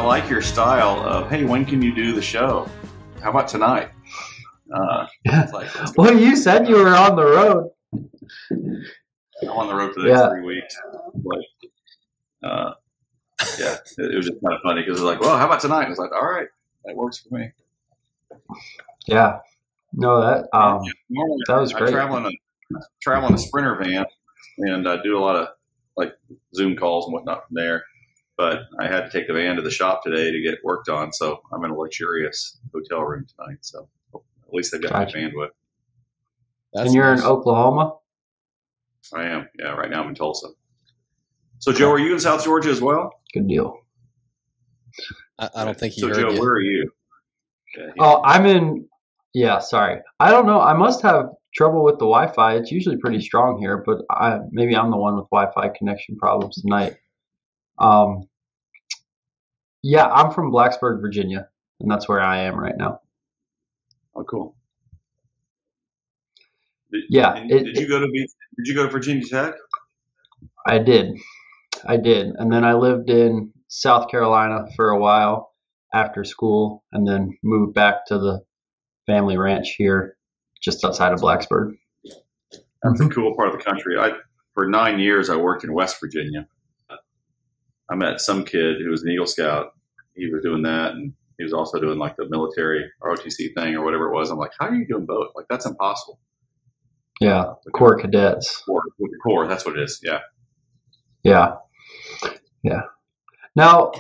like your style of, hey, when can you do the show? How about tonight? It's like, well, you said you were on the road. I'm on the road for the next 3 weeks. Yeah, it was just kind of funny because it was like, well, how about tonight? It was like, all right, that works for me. Yeah. No, that was great. I travel in a Sprinter van, and I do a lot of like Zoom calls and whatnot from there. But I had to take the van to the shop today to get worked on, so I'm in a luxurious hotel room tonight. So at least they've got my bandwidth. And you're in Oklahoma? I am. Yeah, right now I'm in Tulsa. So, Joe, are you in South Georgia as well? Good deal. I don't think he so, heard Joe, you. where are you? Oh, I'm in. Yeah, sorry. I don't know. I must have trouble with the Wi-Fi. It's usually pretty strong here, but maybe I'm the one with Wi-Fi connection problems tonight. Yeah, I'm from Blacksburg, Virginia, and that's where I am right now. Oh, cool. Did you go to Virginia Tech? I did, and then I lived in South Carolina for a while after school, and then moved back to the family ranch here, just outside of Blacksburg. That's a cool part of the country. For 9 years, I worked in West Virginia. I met some kid who was an Eagle Scout. He was doing that, and he was also doing like the military ROTC thing or whatever it was. I'm like, how are you doing both? Like, that's impossible. Yeah, Corps Cadets. Corps, that's what it is. Yeah. Yeah. Now,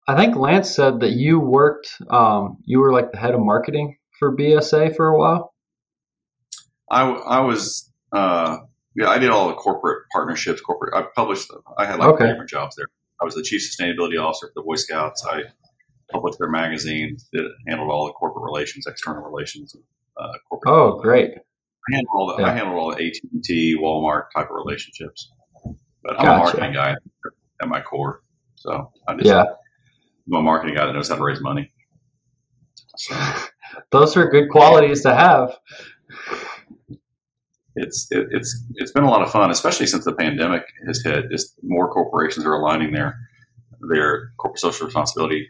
I think Lance said that you worked. You were like the head of marketing for BSA for a while. I was. I did all the corporate partnerships. I had like 3 different jobs there. I was the chief sustainability officer for the Boy Scouts. I published their magazines. Handled all the corporate relations, external relations. Corporate great. I handled all the AT&T, Walmart type of relationships. But I'm a marketing guy at my core, so I'm a marketing guy that knows how to raise money. So, those are good qualities to have. It's been a lot of fun, especially since the pandemic has hit. Just more corporations are aligning their corporate social responsibility,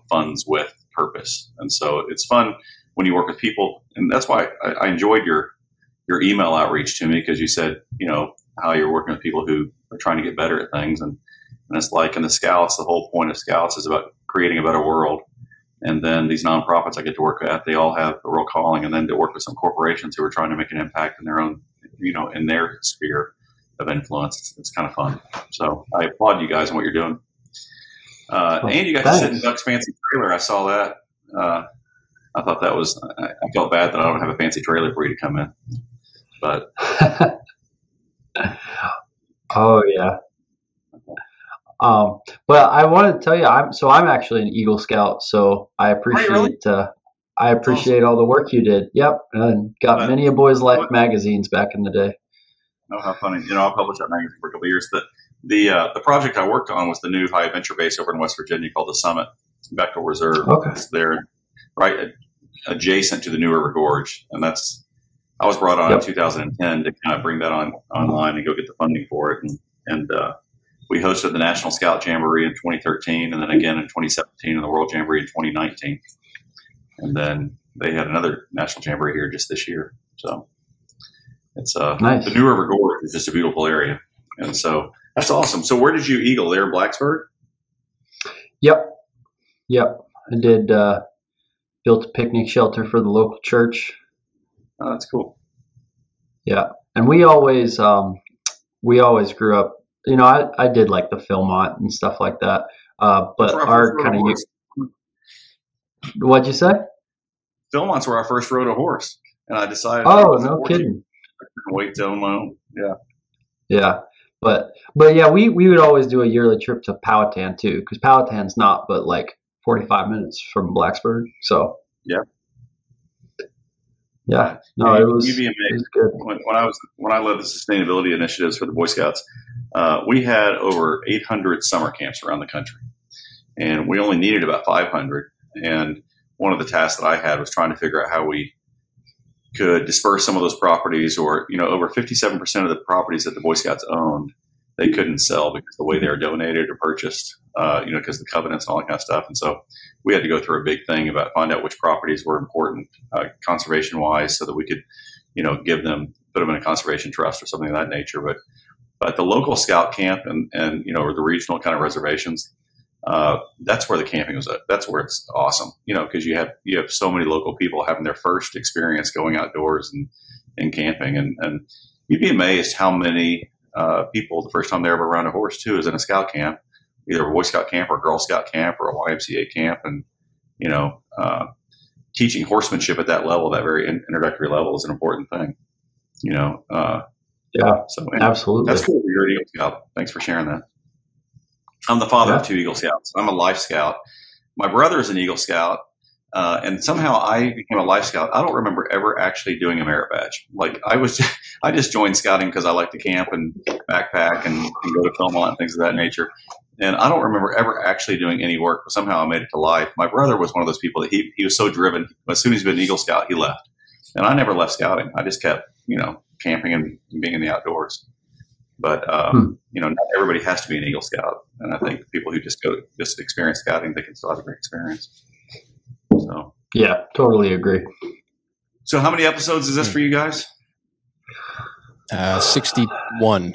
funds with purpose, and so it's fun when you work with people, and that's why I enjoyed your email outreach to me, because you said how you're working with people who are trying to get better at things, and it's like in the Scouts, the whole point of Scouts is about creating a better world. And then these nonprofits I get to work at, they all have a real calling, and then to work with some corporations who are trying to make an impact in their own, in their sphere of influence. It's kind of fun. So I applaud you guys on what you're doing. And you got to sit in Duck's fancy trailer. I saw that. I thought that was, I felt bad that I don't have a fancy trailer for you to come in. But. Oh, yeah. But I want to tell you, I'm actually an Eagle Scout, so I appreciate all the work you did. Yep, and got many a Boy's Life magazines back in the day. Oh, how funny! I published that magazine for a couple of years. But the project I worked on was the new high adventure base over in West Virginia called the Summit Bechtel Reserve. Okay, it's there, right adjacent to the New River Gorge, and I was brought on in 2010 to kind of bring that online and go get the funding for it, and we hosted the National Scout Jamboree in 2013, and then again in 2017, and the World Jamboree in 2019. And then they had another National Jamboree here just this year. So it's nice. The New River Gorge is just a beautiful area. And so that's awesome. So where did you eagle? There in Blacksburg? Yep. I did built a picnic shelter for the local church. Oh, that's cool. Yeah. And we always grew up, I did like the Philmont and stuff like that. But our kind of, what'd you say? Philmont's where I first rode a horse, and I decided. Oh, no kidding! I couldn't wait to own my own. Yeah. Yeah, but yeah, we would always do a yearly trip to Powhatan too, because Powhatan's not but like 45 minutes from Blacksburg. So yeah. No, it was. You'd be amazed. It was good. When I led the sustainability initiatives for the Boy Scouts, we had over 800 summer camps around the country, and we only needed about 500. And one of the tasks that I had was trying to figure out how we could disperse some of those properties, or over 57% of the properties that the Boy Scouts owned, they couldn't sell because the way they were donated or purchased, because the covenants and all that kind of stuff. And so we had to go through a big thing about find out which properties were important conservation wise, so that we could, put them in a conservation trust or something of that nature. But the local scout camp and or the regional kind of reservations, that's where the camping was at. That's where it's awesome, because you have so many local people having their first experience going outdoors and camping, and you'd be amazed how many people the first time they ever run a horse too is in a scout camp, either a Boy Scout camp or a Girl Scout camp or a YMCA camp, and teaching horsemanship at that level, that very introductory level, is an important thing. So absolutely, that's cool. You're an Eagle Scout. Thanks for sharing that. I'm the father of 2 Eagle Scouts. I'm a Life Scout. My brother is an Eagle Scout, and somehow I became a Life Scout. I don't remember ever actually doing a merit badge. Like I just joined scouting because I like to camp and backpack and go to Philmont and things of that nature. And I don't remember ever actually doing any work, but somehow I made it to Life. My brother was one of those people that he was so driven. As soon as he'd been an Eagle Scout, he left. And I never left scouting. I just kept, camping and being in the outdoors. But, not everybody has to be an Eagle Scout. And I think people who just experience scouting, they can still have a great experience. So, yeah, totally agree. So how many episodes is this for you guys? 61.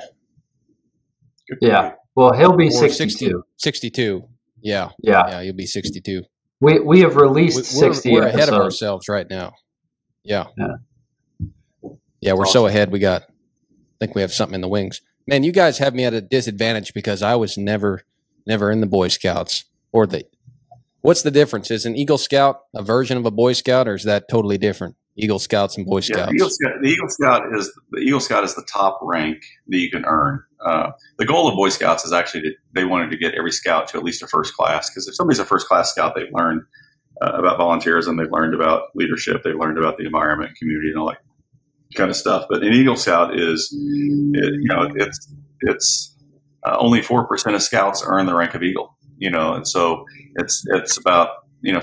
Yeah. Well, he'll be Or 62. 62. Yeah. Yeah. Yeah, you'll be 62. We have released 60 we're episodes. ahead of ourselves right now. Yeah. Yeah, we're Awesome. so ahead. I think we have something in the wings. Man, you guys have me at a disadvantage because I was never in the Boy Scouts what's the difference? Is an Eagle Scout a version of a Boy Scout, or is that totally different? Eagle Scouts and Boy Scouts. Yeah, the Eagle Scout is the top rank that you can earn. The goal of Boy Scouts is actually they wanted to get every scout to at least a first class, because if somebody's a first class scout, they've learned about volunteerism, they've learned about leadership, they've learned about the environment, community, and all that kind of stuff. But an Eagle Scout it's only 4% of scouts earn the rank of Eagle. And so it's about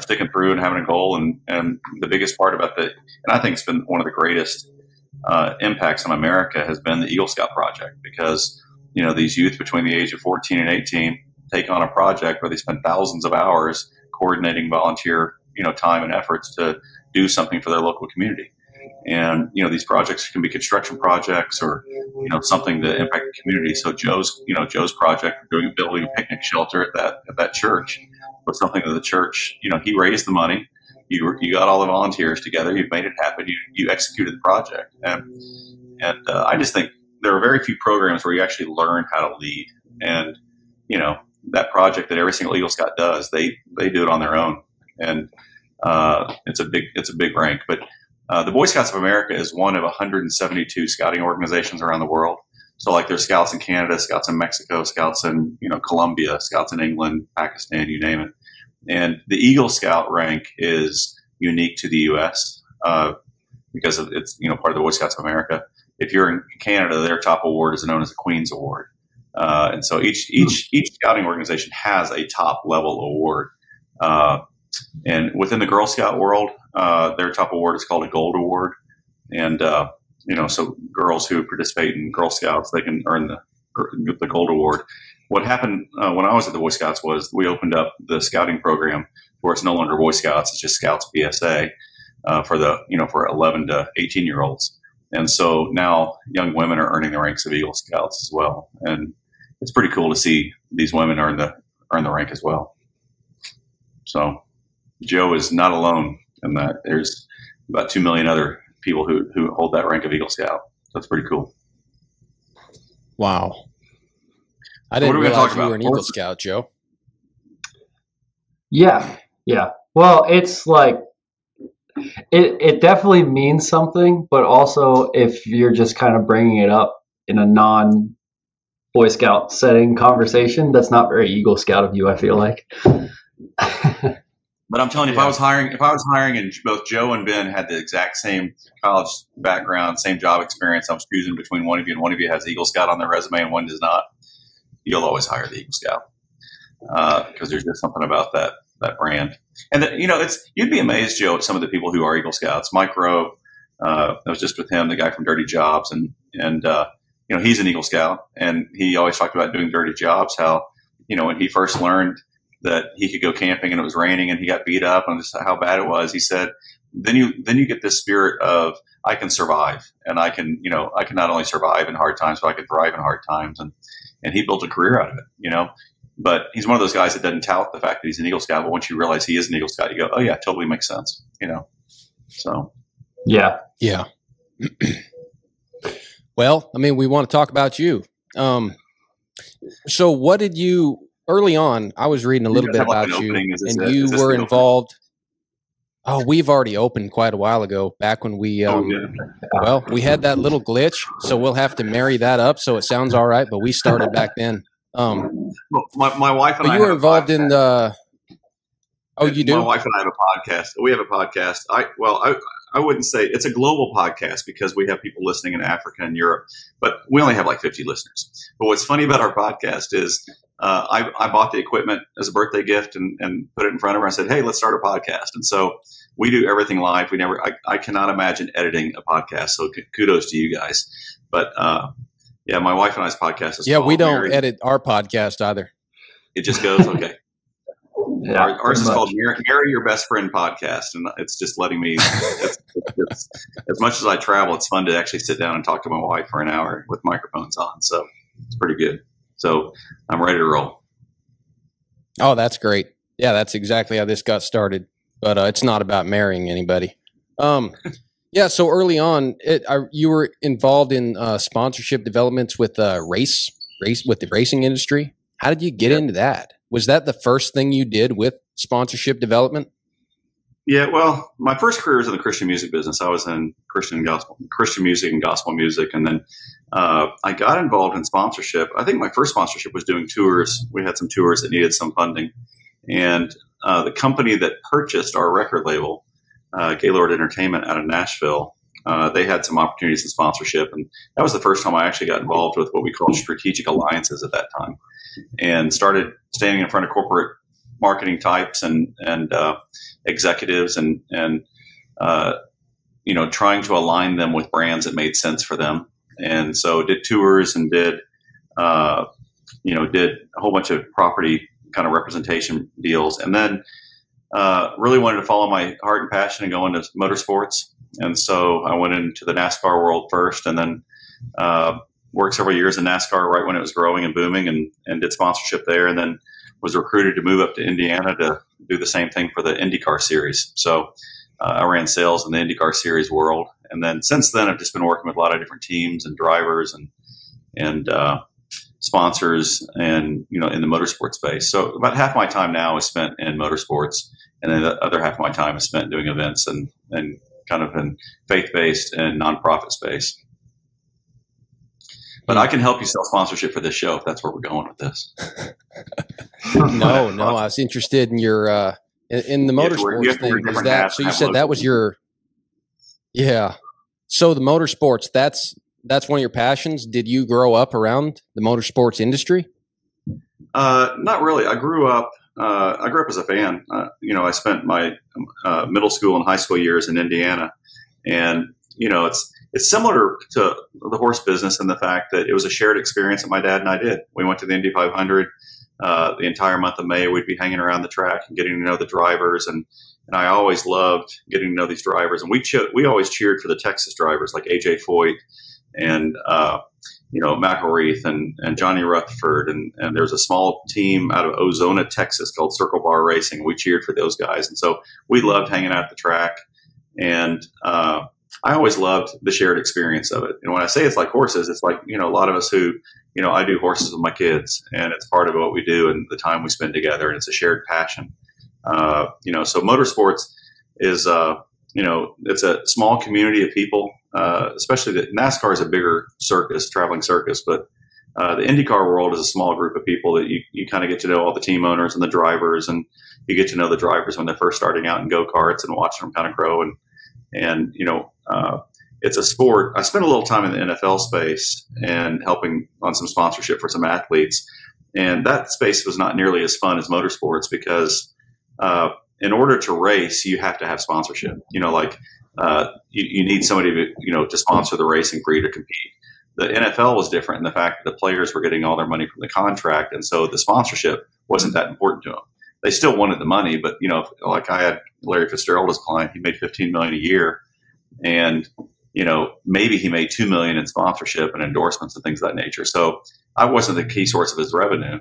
sticking through and having a goal, and the biggest part about and I think it's been one of the greatest impacts on America has been the Eagle Scout project, because these youth between the age of 14 and 18 take on a project where they spend thousands of hours coordinating volunteer time and efforts to do something for their local community. And these projects can be construction projects or something to impact the community. So Joe's project, building a picnic shelter at that church, was something that the church, he raised the money, you got all the volunteers together, you made it happen, you executed the project, and I just think there are very few programs where you actually learn how to lead. And that project that every single Eagle Scout does, they do it on their own, and it's a big rank. But the Boy Scouts of America is one of 172 scouting organizations around the world. So like there's Scouts in Canada, Scouts in Mexico, Scouts in Colombia, Scouts in England, Pakistan, you name it. And the Eagle Scout rank is unique to the U.S. Because it's part of the Boy Scouts of America. If you're in Canada, their top award is known as the Queen's Award. And so each scouting organization has a top level award. And within the Girl Scout world, their top award is called a Gold Award. And, so girls who participate in Girl Scouts, they can earn the Gold Award. What happened when I was at the Boy Scouts was we opened up the scouting program where it's no longer Boy Scouts, it's just Scouts PSA for 11 to 18-year-olds. And so now young women are earning the ranks of Eagle Scouts as well. And it's pretty cool to see these women earn the rank as well. So Joe is not alone in that. There's about 2 million other people who hold that rank of Eagle Scout. That's pretty cool. Wow. I didn't realize you were an Eagle Scout, Joe. Yeah. Well, it's like it definitely means something, but also if you're just kind of bringing it up in a non-Boy Scout setting conversation, that's not very Eagle Scout of you, I feel like. But I'm telling you, if I was hiring and both Joe and Ben had the exact same college background, same job experience, I was choosing between one of you, and one of you has Eagle Scout on their resume and one does not, you'll always hire the Eagle Scout. Because there's just something about that brand. And you'd be amazed, Joe, at some of the people who are Eagle Scouts. Mike Rowe, I was just with him, the guy from Dirty Jobs, and he's an Eagle Scout, and he always talked about doing dirty jobs. How, when he first learned that he could go camping and it was raining and he got beat up and just how bad it was, he said, then you get this spirit of, I can survive, and I can not only survive in hard times, but I can thrive in hard times. And he built a career out of it, But he's one of those guys that doesn't tout the fact that he's an Eagle Scout. But once you realize he is an Eagle Scout, you go, oh yeah, totally makes sense, So yeah. Well, I mean, we want to talk about you. So what did you early on? I was reading a little bit about you, and you were involved. Oh, we've already opened quite a while ago, back when we, well, we had that little glitch, so we'll have to marry that up so it sounds all right, but we started back then. Well, my wife and I you were involved in the, oh, you do? My wife and I have a podcast. We have a podcast. I wouldn't say it's a global podcast because we have people listening in Africa and Europe, but we only have like 50 listeners. But what's funny about our podcast is, I bought the equipment as a birthday gift and put it in front of her. I said, hey, let's start a podcast. And so we do everything live. I cannot imagine editing a podcast. So kudos to you guys. But, yeah, my wife and I's podcast is called we don't edit our podcast either. It just goes, okay. Yeah, ours is called Marry Your Best Friend Podcast. And it's just letting me, it's, as much as I travel, it's fun to actually sit down and talk to my wife for an hour with microphones on. So it's pretty good. So I'm ready to roll. Oh, that's great. Yeah, that's exactly how this got started. But it's not about marrying anybody. Yeah, so early on, you were involved in sponsorship developments with race with the racing industry. How did you get into that? Was that the first thing you did with sponsorship development? Yeah, well, my first career was in the Christian music business. I was in Christian music and gospel music, and then I got involved in sponsorship. I think my first sponsorship was doing tours. We had some tours that needed some funding, and the company that purchased our record label, Gaylord Entertainment out of Nashville, they had some opportunities in sponsorship, and that was the first time I actually got involved with what we called strategic alliances at that time, and started standing in front of corporate marketing types and executives and trying to align them with brands that made sense for them. And so did tours and did a whole bunch of property kind of representation deals. And then really wanted to follow my heart and passion and go into motorsports. And so I went into the NASCAR world first, and then worked several years in NASCAR right when it was growing and booming, and did sponsorship there, and then was recruited to move up to Indiana to do the same thing for the IndyCar series. So I ran sales in the IndyCar series world. And then since then, I've just been working with a lot of different teams and drivers and sponsors and, in the motorsport space. So about half my time now is spent in motorsports, and then the other half of my time is spent doing events and kind of in faith-based and nonprofit space. But I can help you sell sponsorship for this show if that's where we're going with this. No, I was interested in your in the motorsports thing. Is that so? You said that was your So the motorsports, that's one of your passions. Did you grow up around the motorsports industry? Not really. I grew up as a fan. I spent my middle school and high school years in Indiana, and it's similar to the horse business in the fact that it was a shared experience that my dad and I did. We went to the Indy 500 the entire month of May. We'd be hanging around the track and getting to know the drivers, and I always loved getting to know these drivers. And we always cheered for the Texas drivers like AJ Foyt and McElreath and Johnny Rutherford, and there's a small team out of Ozona, Texas called Circle Bar Racing. We cheered for those guys, and so we loved hanging out at the track. And I always loved the shared experience of it. And when I say it's like horses, it's like, a lot of us who, I do horses with my kids, and it's part of what we do and the time we spend together, and it's a shared passion. So motorsports is, it's a small community of people, especially that NASCAR is a bigger circus, traveling circus, but the IndyCar world is a small group of people that you kind of get to know all the team owners and the drivers, and you get to know the drivers when they're first starting out in go-karts and watching them kind of grow. And it's a sport. I spent a little time in the NFL space and helping on some sponsorship for some athletes. And that space was not nearly as fun as motorsports because in order to race, you have to have sponsorship. You need somebody to sponsor the racing for you to compete. the NFL was different in the fact that the players were getting all their money from the contract, and so the sponsorship wasn't that important to them. They still wanted the money, but like I had Larry Fitzgerald as a client. He made $15 million a year, and maybe he made $2 million in sponsorship and endorsements and things of that nature. So I wasn't the key source of his revenue.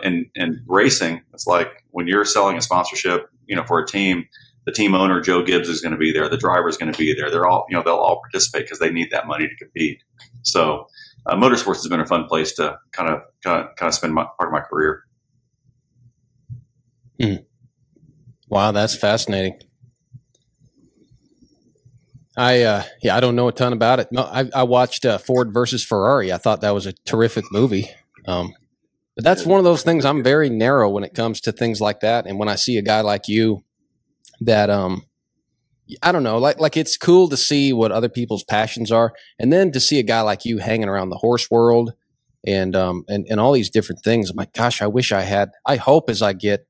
In racing, it's like when you're selling a sponsorship, for a team, the team owner, Joe Gibbs, is going to be there. The driver is going to be there. They're all, they'll all participate because they need that money to compete. So motorsports has been a fun place to kind of spend part of my career. Wow, that's fascinating. I don't know a ton about it. No, I watched Ford versus Ferrari. I thought that was a terrific movie. But that's one of those things. I'm very narrow when it comes to things like that. And when I see a guy like you that, I don't know, like it's cool to see what other people's passions are. And then to see a guy like you hanging around the horse world and all these different things. I'm like, gosh, I hope as I get,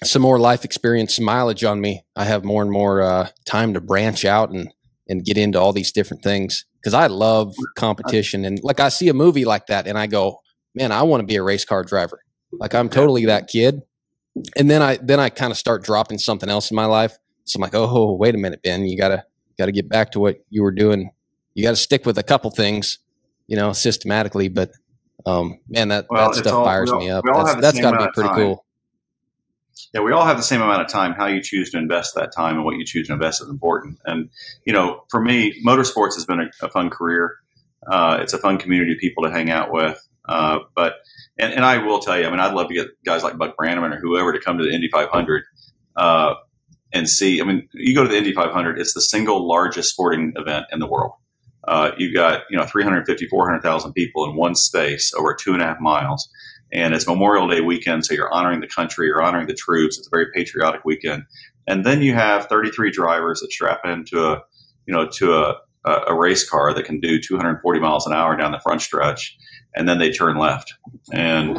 some more life experience, some mileage on me, I have more and more time to branch out and get into all these different things. Because I love competition. And like I see a movie like that and I go, man, I want to be a race car driver. Like I'm totally that kid. And then I kind of start dropping something else in my life. So I'm like, oh, wait a minute, Ben, you gotta get back to what you were doing. You got to stick with a couple things, systematically. But man, that stuff fires me up. That's got to be pretty cool. Yeah, we all have the same amount of time. How you choose to invest that time and what you choose to invest is important. And, for me, motorsports has been a fun career. It's a fun community of people to hang out with. But I will tell you, I'd love to get guys like Buck Brannaman or whoever to come to the Indy 500 and see. You go to the Indy 500, it's the single largest sporting event in the world. You've got, 350, 400,000 people in one space over 2.5 miles. And it's Memorial Day weekend, so you're honoring the country, you're honoring the troops. It's a very patriotic weekend. And then you have 33 drivers that strap into a race car that can do 240 miles an hour down the front stretch, and then they turn left. And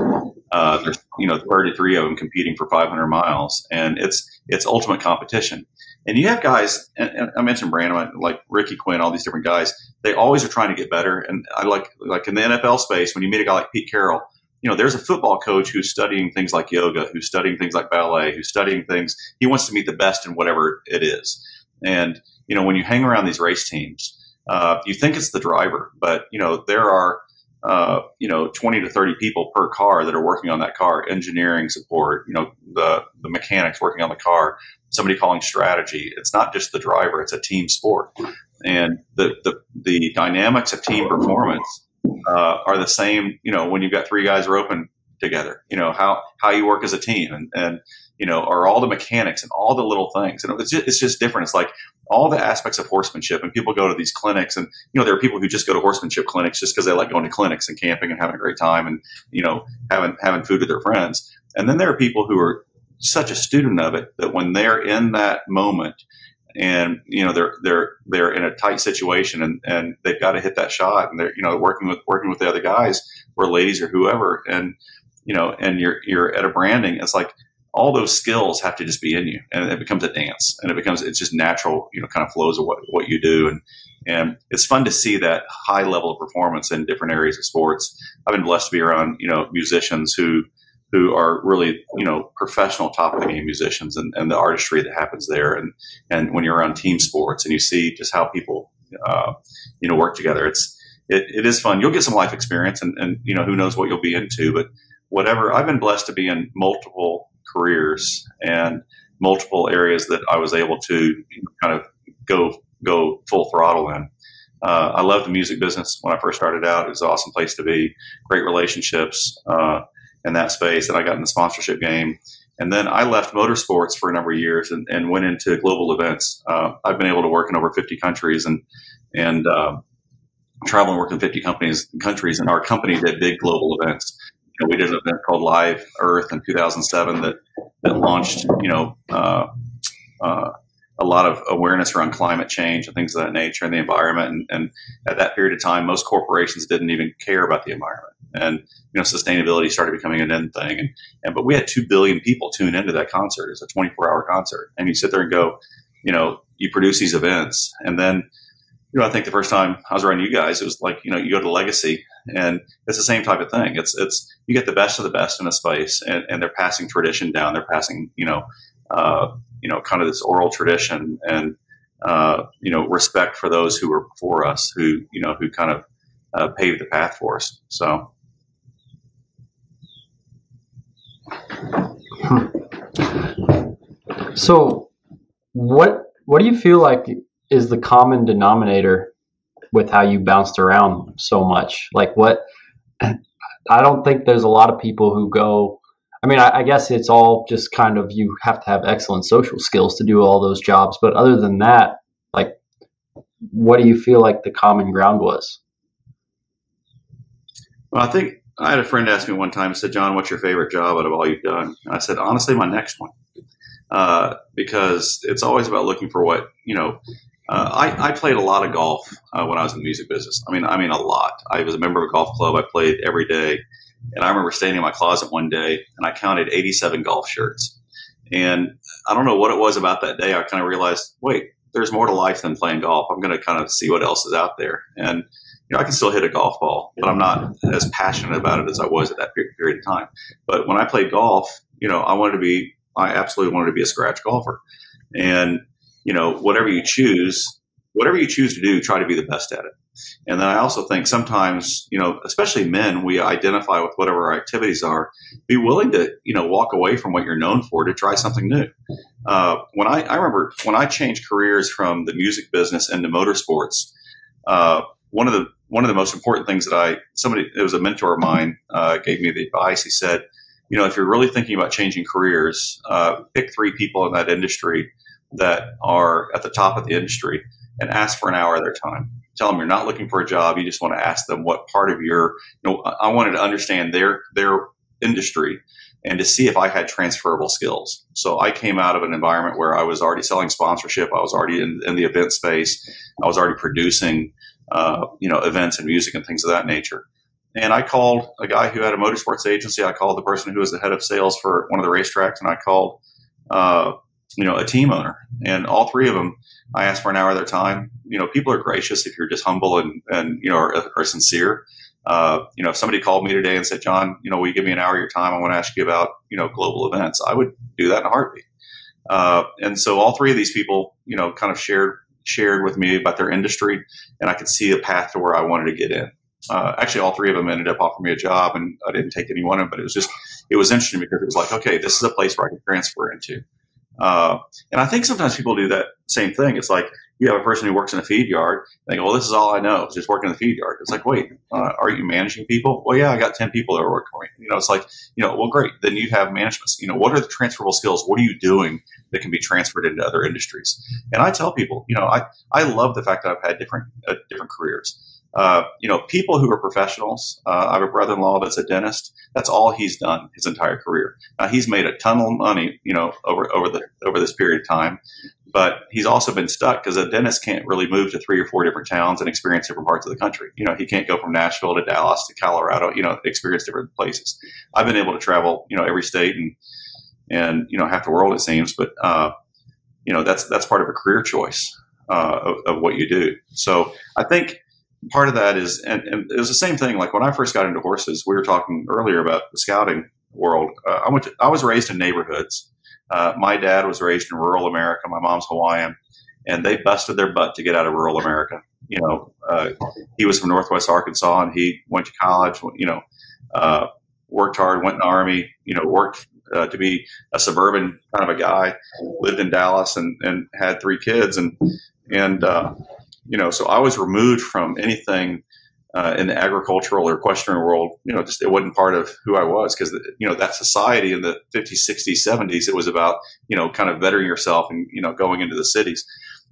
there's 33 of them competing for 500 miles, and it's ultimate competition. And you have guys, and I mentioned Brannaman, like Rocky Quinn, all these different guys. They always are trying to get better. And I like in the NFL space, when you meet a guy like Pete Carroll. There's a football coach who's studying things like yoga, who's studying things like ballet, who's studying things. He wants to meet the best in whatever it is. And, when you hang around these race teams, you think it's the driver, but, there are, 20 to 30 people per car that are working on that car, engineering support, the mechanics working on the car, somebody calling strategy. It's not just the driver, it's a team sport. And the dynamics of team performance are the same, when you've got three guys roping together, how you work as a team and are all the mechanics and all the little things. And it's just different. It's like all the aspects of horsemanship, and people go to these clinics and, there are people who just go to horsemanship clinics just because they like going to clinics and camping and having a great time and, having food with their friends. And then there are people who are such a student of it that when they're in that moment, and they're in a tight situation and they've got to hit that shot, and they're working with the other guys or ladies or whoever, and and you're at a branding. It's like all those skills have to just be in you, and it becomes a dance, and it's just natural, kind of flows of what you do, and it's fun to see that high level of performance in different areas of sports. I've been blessed to be around musicians who are really, professional top of the game musicians, and the artistry that happens there. And when you're around team sports and you see just how people, work together, it is fun. You'll get some life experience and who knows what you'll be into, but whatever. I've been blessed to be in multiple careers and multiple areas that I was able to kind of go full throttle in. I loved the music business when I first started out. It was an awesome place to be, great relationships, in that space, and I got in the sponsorship game. And then I left motorsports for a number of years and went into global events. I've been able to work in over 50 countries and travel and work in 50 countries. And our company did big global events. We did an event called Live Earth in 2007 that launched, a lot of awareness around climate change and things of that nature and the environment. And at that period of time, most corporations didn't even care about the environment. And, sustainability started becoming an end thing. But we had 2 billion people tune into that concert. It's a 24-hour concert. And you sit there and go, you produce these events, and then, I think the first time I was around you guys, it was like, you go to Legacy, and it's the same type of thing. It's you get the best of the best in a space, and they're passing tradition down. They're passing, kind of this oral tradition, and respect for those who were before us, who kind of paved the path for us. So. So what do you feel like is the common denominator with how you bounced around so much? Like I don't think there's a lot of people who go, I mean, I guess it's all just kind of, you have to have excellent social skills to do all those jobs. But other than that, like, what do you feel like the common ground was? Well, I think I had a friend ask me one time, he said, John, what's your favorite job out of all you've done? And I said, honestly, my next one. Because it's always about looking for what, I played a lot of golf when I was in the music business. I mean, a lot. I was a member of a golf club. I played every day. And I remember standing in my closet one day and I counted 87 golf shirts. And I don't know what it was about that day. I kind of realized, wait, there's more to life than playing golf. I'm going to kind of see what else is out there. And, I can still hit a golf ball, but I'm not as passionate about it as I was at that period of time. But when I played golf, I absolutely wanted to be a scratch golfer. And, whatever you choose to do, try to be the best at it. And then I also think sometimes, especially men, we identify with whatever our activities are, be willing to, walk away from what you're known for to try something new. When I remember when I changed careers from the music business into motorsports, one of the most important things that it was a mentor of mine, gave me the advice. He said, if you're really thinking about changing careers, pick 3 people in that industry that are at the top of the industry and ask for an hour of their time. Tell them you're not looking for a job. You just want to ask them what part of I wanted to understand their industry and to see if I had transferable skills. So I came out of an environment where I was already selling sponsorship. I was already in the event space. I was already producing, events and music and things of that nature. And I called a guy who had a motorsports agency. I called the person who was the head of sales for one of the racetracks, and I called, a team owner. And all 3 of them, I asked for an hour of their time. People are gracious if you're just humble and are sincere. If somebody called me today and said, John, will you give me an hour of your time? I want to ask you about, global events. I would do that in a heartbeat. And so all 3 of these people, kind of shared with me about their industry, and I could see a path to where I wanted to get in. Actually, all 3 of them ended up offering me a job, and I didn't take any one of them, but it was interesting because it was like, okay, this is a place where I can transfer into. And I think sometimes people do that same thing. It's like you have a person who works in a feed yard. They go, well, this is all I know, is just working in the feed yard. It's like, wait, are you managing people? Well, yeah, I got 10 people that are working for me. It's like, well, great. Then you have management. What are the transferable skills? What are you doing that can be transferred into other industries? And I tell people, I love the fact that I've had different careers. People who are professionals. I have a brother-in-law that's a dentist. That's all he's done his entire career. Now, he's made a ton of money, over this period of time, but he's also been stuck because a dentist can't really move to 3 or 4 different towns and experience different parts of the country. He can't go from Nashville to Dallas to Colorado, experience different places. I've been able to travel, every state and half the world, it seems, but, that's part of a career choice, of what you do. So I think, part of that is, and it was the same thing. Like when I first got into horses, we were talking earlier about the scouting world. I was raised in neighborhoods. My dad was raised in rural America. My mom's Hawaiian, and they busted their butt to get out of rural America. He was from Northwest Arkansas, and he went to college. Worked hard, went in the Army. Worked to be a suburban kind of a guy. Lived in Dallas and had 3 kids, and so I was removed from anything in the agricultural or equestrian world. It wasn't part of who I was, because that society in the 50s, 60s, 70s, it was about kind of bettering yourself and going into the cities.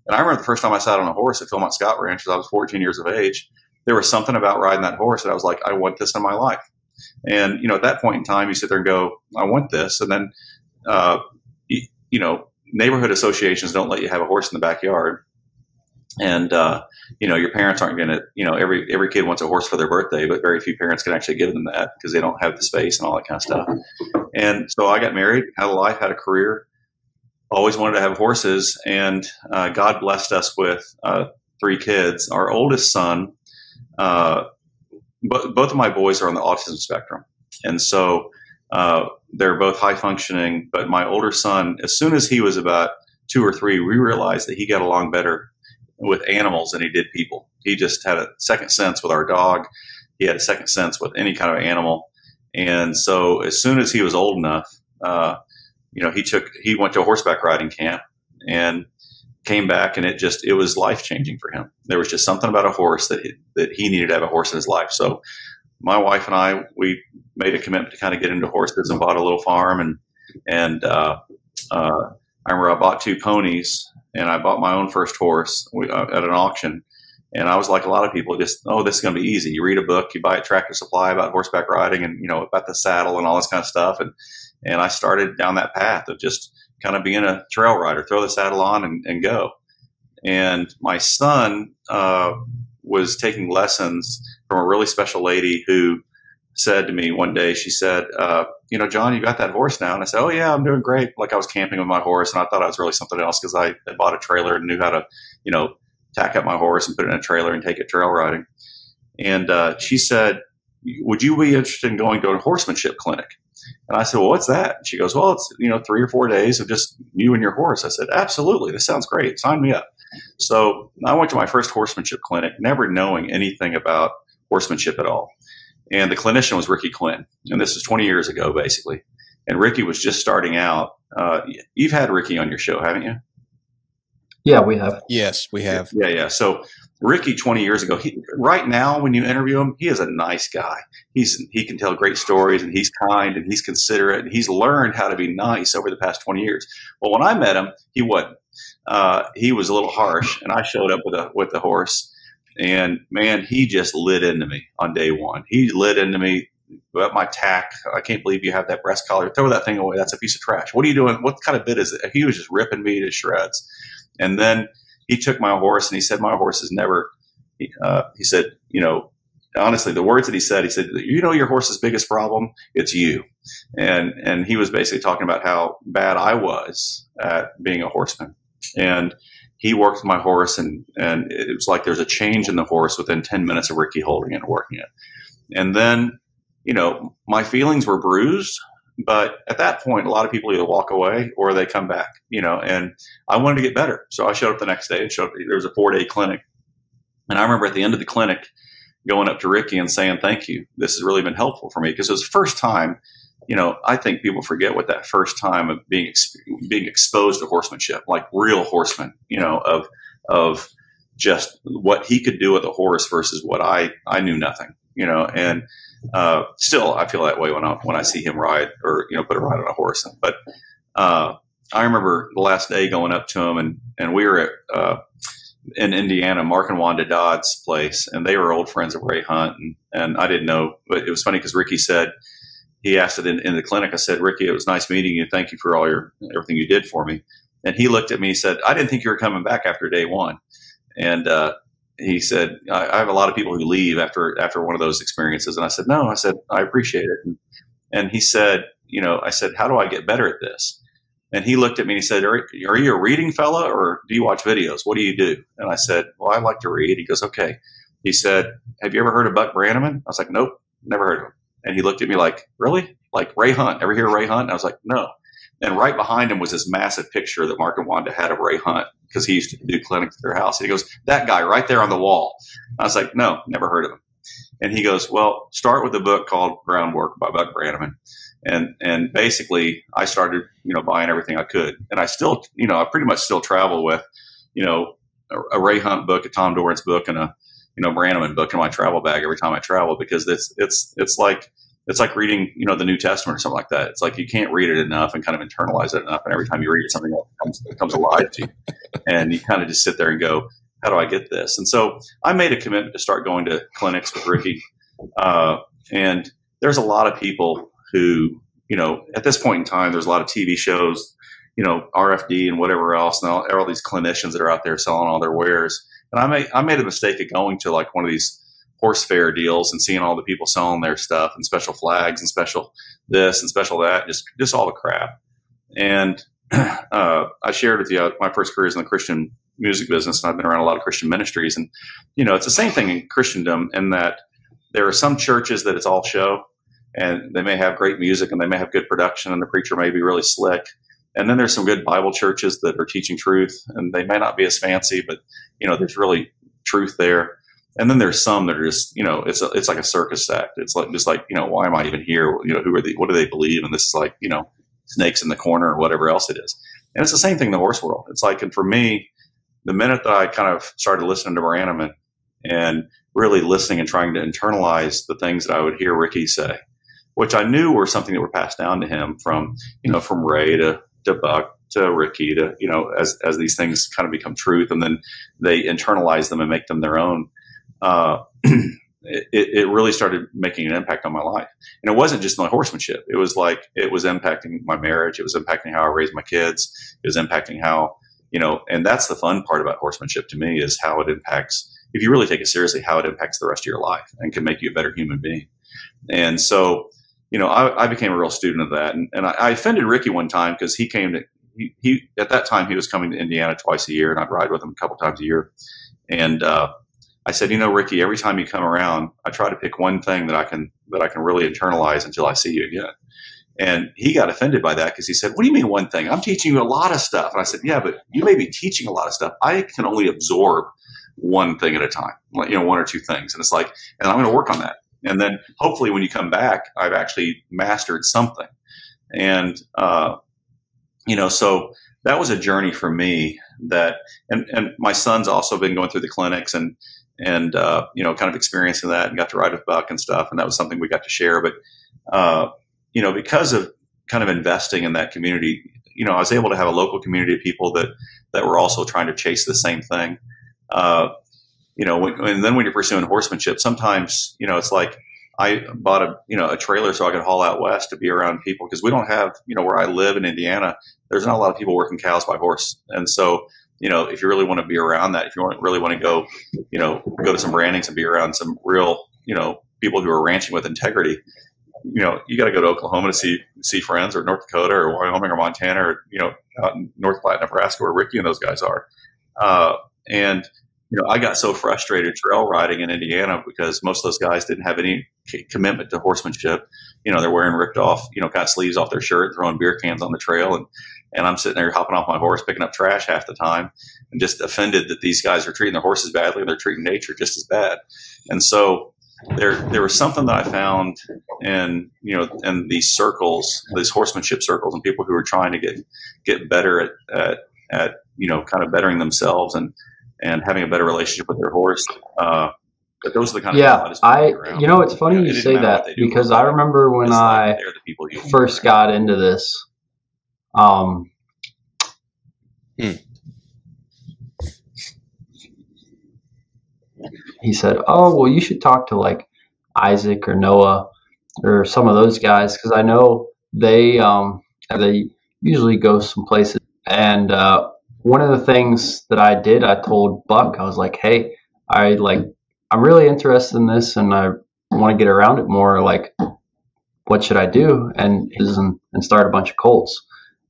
And I remember the first time I sat on a horse at Philmont Scout Ranch, I was 14 years of age. There was something about riding that horse that I was like, I want this in my life. And at that point in time, you sit there and go, I want this. And then neighborhood associations don't let you have a horse in the backyard. And, your parents aren't going to, every kid wants a horse for their birthday, but very few parents can actually give them that because they don't have the space and all that kind of stuff. And so I got married, had a life, had a career, always wanted to have horses. And God blessed us with 3 kids. Our oldest son, both of my boys are on the autism spectrum. And so they're both high functioning. But my older son, as soon as he was about 2 or 3, we realized that he got along better with animals than he did people. He just had a second sense with our dog. He had a second sense with any kind of animal. And so as soon as he was old enough, he went to a horseback riding camp and came back, and it was life changing for him. There was just something about a horse that he needed to have a horse in his life. So my wife and I, we made a commitment to kind of get into horses and bought a little farm. And I remember I bought 2 ponies, and I bought my own first horse at an auction. And I was like a lot of people, just, oh, this is going to be easy. You read a book, you buy a Tractor Supply about horseback riding and, about the saddle and all this kind of stuff. And I started down that path of just kind of being a trail rider, throw the saddle on and go. And my son was taking lessons from a really special lady who said to me one day, she said, John, you got that horse now? And I said, oh, yeah, I'm doing great. Like I was camping with my horse, and I thought I was really something else because I had bought a trailer and knew how to, tack up my horse and put it in a trailer and take it trail riding. And she said, would you be interested in going to a horsemanship clinic? And I said, well, what's that? And she goes, well, it's, 3 or 4 days of just you and your horse. I said, absolutely. This sounds great. Sign me up. So I went to my first horsemanship clinic, never knowing anything about horsemanship at all. And the clinician was Rocky Quinn. And this was 20 years ago, basically. And Ricky was just starting out. You've had Ricky on your show, haven't you? Yeah, we have. Yes, we have. Yeah. So Ricky, 20 years ago, right now, when you interview him, he is a nice guy. He can tell great stories, and he's kind, and he's considerate, and he's learned how to be nice over the past 20 years. Well, when I met him, he wasn't. He was a little harsh, and I showed up with the horse, and man, he just lit into me on day one. He lit into me about my tack. I can't believe you have that breast collar. Throw that thing away. That's a piece of trash. What are you doing? What kind of bit is it? He was just ripping me to shreds. And then he took my horse, and he said, my horse is never, he said, honestly, the words that he said, your horse's biggest problem, it's you. And he was basically talking about how bad I was at being a horseman. And he worked with my horse, and it was like there's a change in the horse within 10 minutes of Ricky holding it and working it. And then, my feelings were bruised. But at that point, a lot of people either walk away or they come back, and I wanted to get better. So I showed up the next day and there was a 4-day clinic. And I remember at the end of the clinic going up to Ricky and saying, thank you. This has really been helpful for me, because it was the first time, I think people forget what that first time of being exposed to horsemanship, like real horsemen, of just what he could do with a horse versus what I knew nothing, and still, I feel that way when I see him ride or, put a ride on a horse. But I remember the last day going up to him, and we were at, in Indiana, Mark and Wanda Dodd's place, and they were old friends of Ray Hunt. And I didn't know, but it was funny because Ricky said, he asked it in the clinic. I said, Ricky, it was nice meeting you. Thank you for everything you did for me. And he looked at me and said, I didn't think you were coming back after day one. And he said, I have a lot of people who leave after one of those experiences. And I said, no, I appreciate it. And he said, I said, how do I get better at this? And he looked at me and he said, are you a reading fella, or do you watch videos? What do you do? And I said, well, I like to read. He goes, okay. He said, have you ever heard of Buck Brannaman? I was like, nope, never heard of him. And he looked at me like, really? Like Ray Hunt? Ever hear of Ray Hunt? And I was like, no. And right behind him was this massive picture that Mark and Wanda had of Ray Hunt, because he used to do clinics at their house. And he goes, that guy right there on the wall. I was like, no, never heard of him. And he goes, well, start with a book called Groundwork by Buck Brannaman. And basically I started, buying everything I could. And I still, I pretty much still travel with, a Ray Hunt book, a Tom Dorrance book, and a, Brannaman book in my travel bag every time I travel, because it's like reading, the New Testament or something like that. It's like you can't read it enough and kind of internalize it enough. And every time you read it, something else comes alive to you. And you kind of just sit there and go, how do I get this? And so I made a commitment to start going to clinics with Ricky. And there's a lot of people who, at this point in time, there's a lot of TV shows, RFD and whatever else, and all these clinicians that are out there selling all their wares. And I made a mistake of going to like one of these horse fair deals and seeing all the people selling their stuff and special flags and special this and special that, just all the crap. And, I shared with you my first career is in the Christian music business, and I've been around a lot of Christian ministries. And, it's the same thing in Christendom in that there are some churches that it's all show, and they may have great music and they may have good production and the preacher may be really slick. And then there's some good Bible churches that are teaching truth, and they may not be as fancy, but, there's really truth there. And then there's some that are just, it's like a circus act. It's like, just like, why am I even here? Who are they? What do they believe? And this is like, snakes in the corner or whatever else it is. And it's the same thing in the horse world. It's like, and for me, the minute that I kind of started listening to Brannaman and really listening and trying to internalize the things that I would hear Ricky say, which I knew were something that were passed down to him from, from Ray to Buck to Ricky to, as these things kind of become truth, and then they internalize them and make them their own. It really started making an impact on my life. And it wasn't just my horsemanship. It was like, it was impacting my marriage. It was impacting how I raised my kids. It was impacting how, and that's the fun part about horsemanship to me, is how it impacts, if you really take it seriously, how it impacts the rest of your life and can make you a better human being. And so, I became a real student of that. And I offended Ricky one time because he came to, he at that time he was coming to Indiana twice a year, and I'd ride with him a couple times a year. And, I said, Ricky, every time you come around, I try to pick one thing that I can really internalize until I see you again. And he got offended by that because he said, what do you mean one thing? I'm teaching you a lot of stuff. And I said, yeah, but you may be teaching a lot of stuff. I can only absorb one thing at a time, one or two things. And it's like, and I'm going to work on that. And then hopefully when you come back, I've actually mastered something. And, so that was a journey for me that, and my son's also been going through the clinics and kind of experiencing that, and got to ride with Buck and stuff. And that was something we got to share. But, because of kind of investing in that community, I was able to have a local community of people that were also trying to chase the same thing. And then when you're pursuing horsemanship, sometimes, it's like I bought a trailer so I could haul out west to be around people, because we don't have, where I live in Indiana, there's not a lot of people working cows by horse. And so, if you really want to be around that, if you really want to go, go to some brandings and be around some real, people who are ranching with integrity, you got to go to Oklahoma to see friends, or North Dakota or Wyoming or Montana, or, out in North Platte, Nebraska, where Ricky and those guys are. And I got so frustrated trail riding in Indiana because most of those guys didn't have any commitment to horsemanship. They're wearing ripped off, got sleeves off their shirt, throwing beer cans on the trail. And I'm sitting there hopping off my horse, picking up trash half the time, and just offended that these guys are treating their horses badly, and they're treating nature just as bad. And so there was something that I found in, in these circles, these horsemanship circles, and people who were trying to get better at kind of bettering themselves and having a better relationship with their horse. But those are the kind of people it's funny you say that, because I remember when I first got into this, he said, oh, well, you should talk to like Isaac or Noah or some of those guys, because I know they usually go some places. And one of the things that I did, I told Buck, I was like, hey, I'm really interested in this, and I want to get around it more. Like, what should I do? And start a bunch of colts.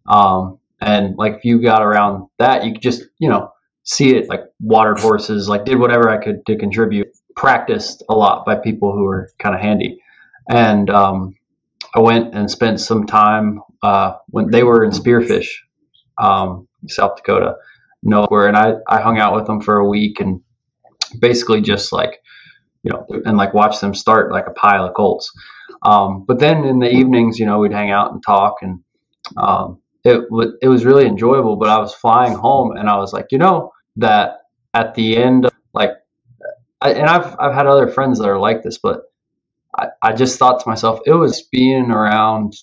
And like, if you got around that, you could just, see it, like watered horses, like did whatever I could to contribute, practiced a lot by people who were kind of handy. And I went and spent some time when they were in Spearfish, South Dakota, nowhere. And I hung out with them for a week and basically just like, and like watch them start like a pile of colts. But then in the evenings, we'd hang out and talk, and it was really enjoyable. But I was flying home, and I was like, that at the end, I've had other friends that are like this, but I just thought to myself, it was being around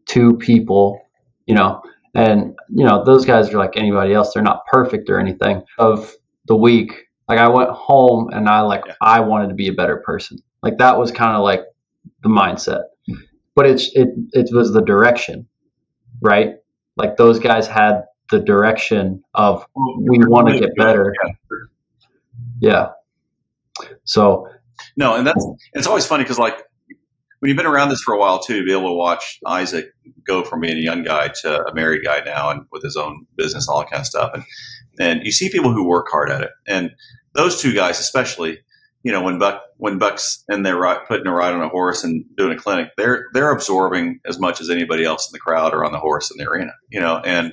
two people, and those guys are like anybody else. They're not perfect or anything. Of the week, like I went home and I wanted to be a better person. Like that was kind of like the mindset, but it was the direction, right? Like those guys had the direction of, we want to get better. Yeah. So no, and it's always funny because like when you've been around this for a while too, be able to watch Isaac go from being a young guy to a married guy now, and with his own business, all that kind of stuff. And you see people who work hard at it, and those two guys, especially, when Buck's in there putting a ride on a horse and doing a clinic, they're absorbing as much as anybody else in the crowd or on the horse in the arena, and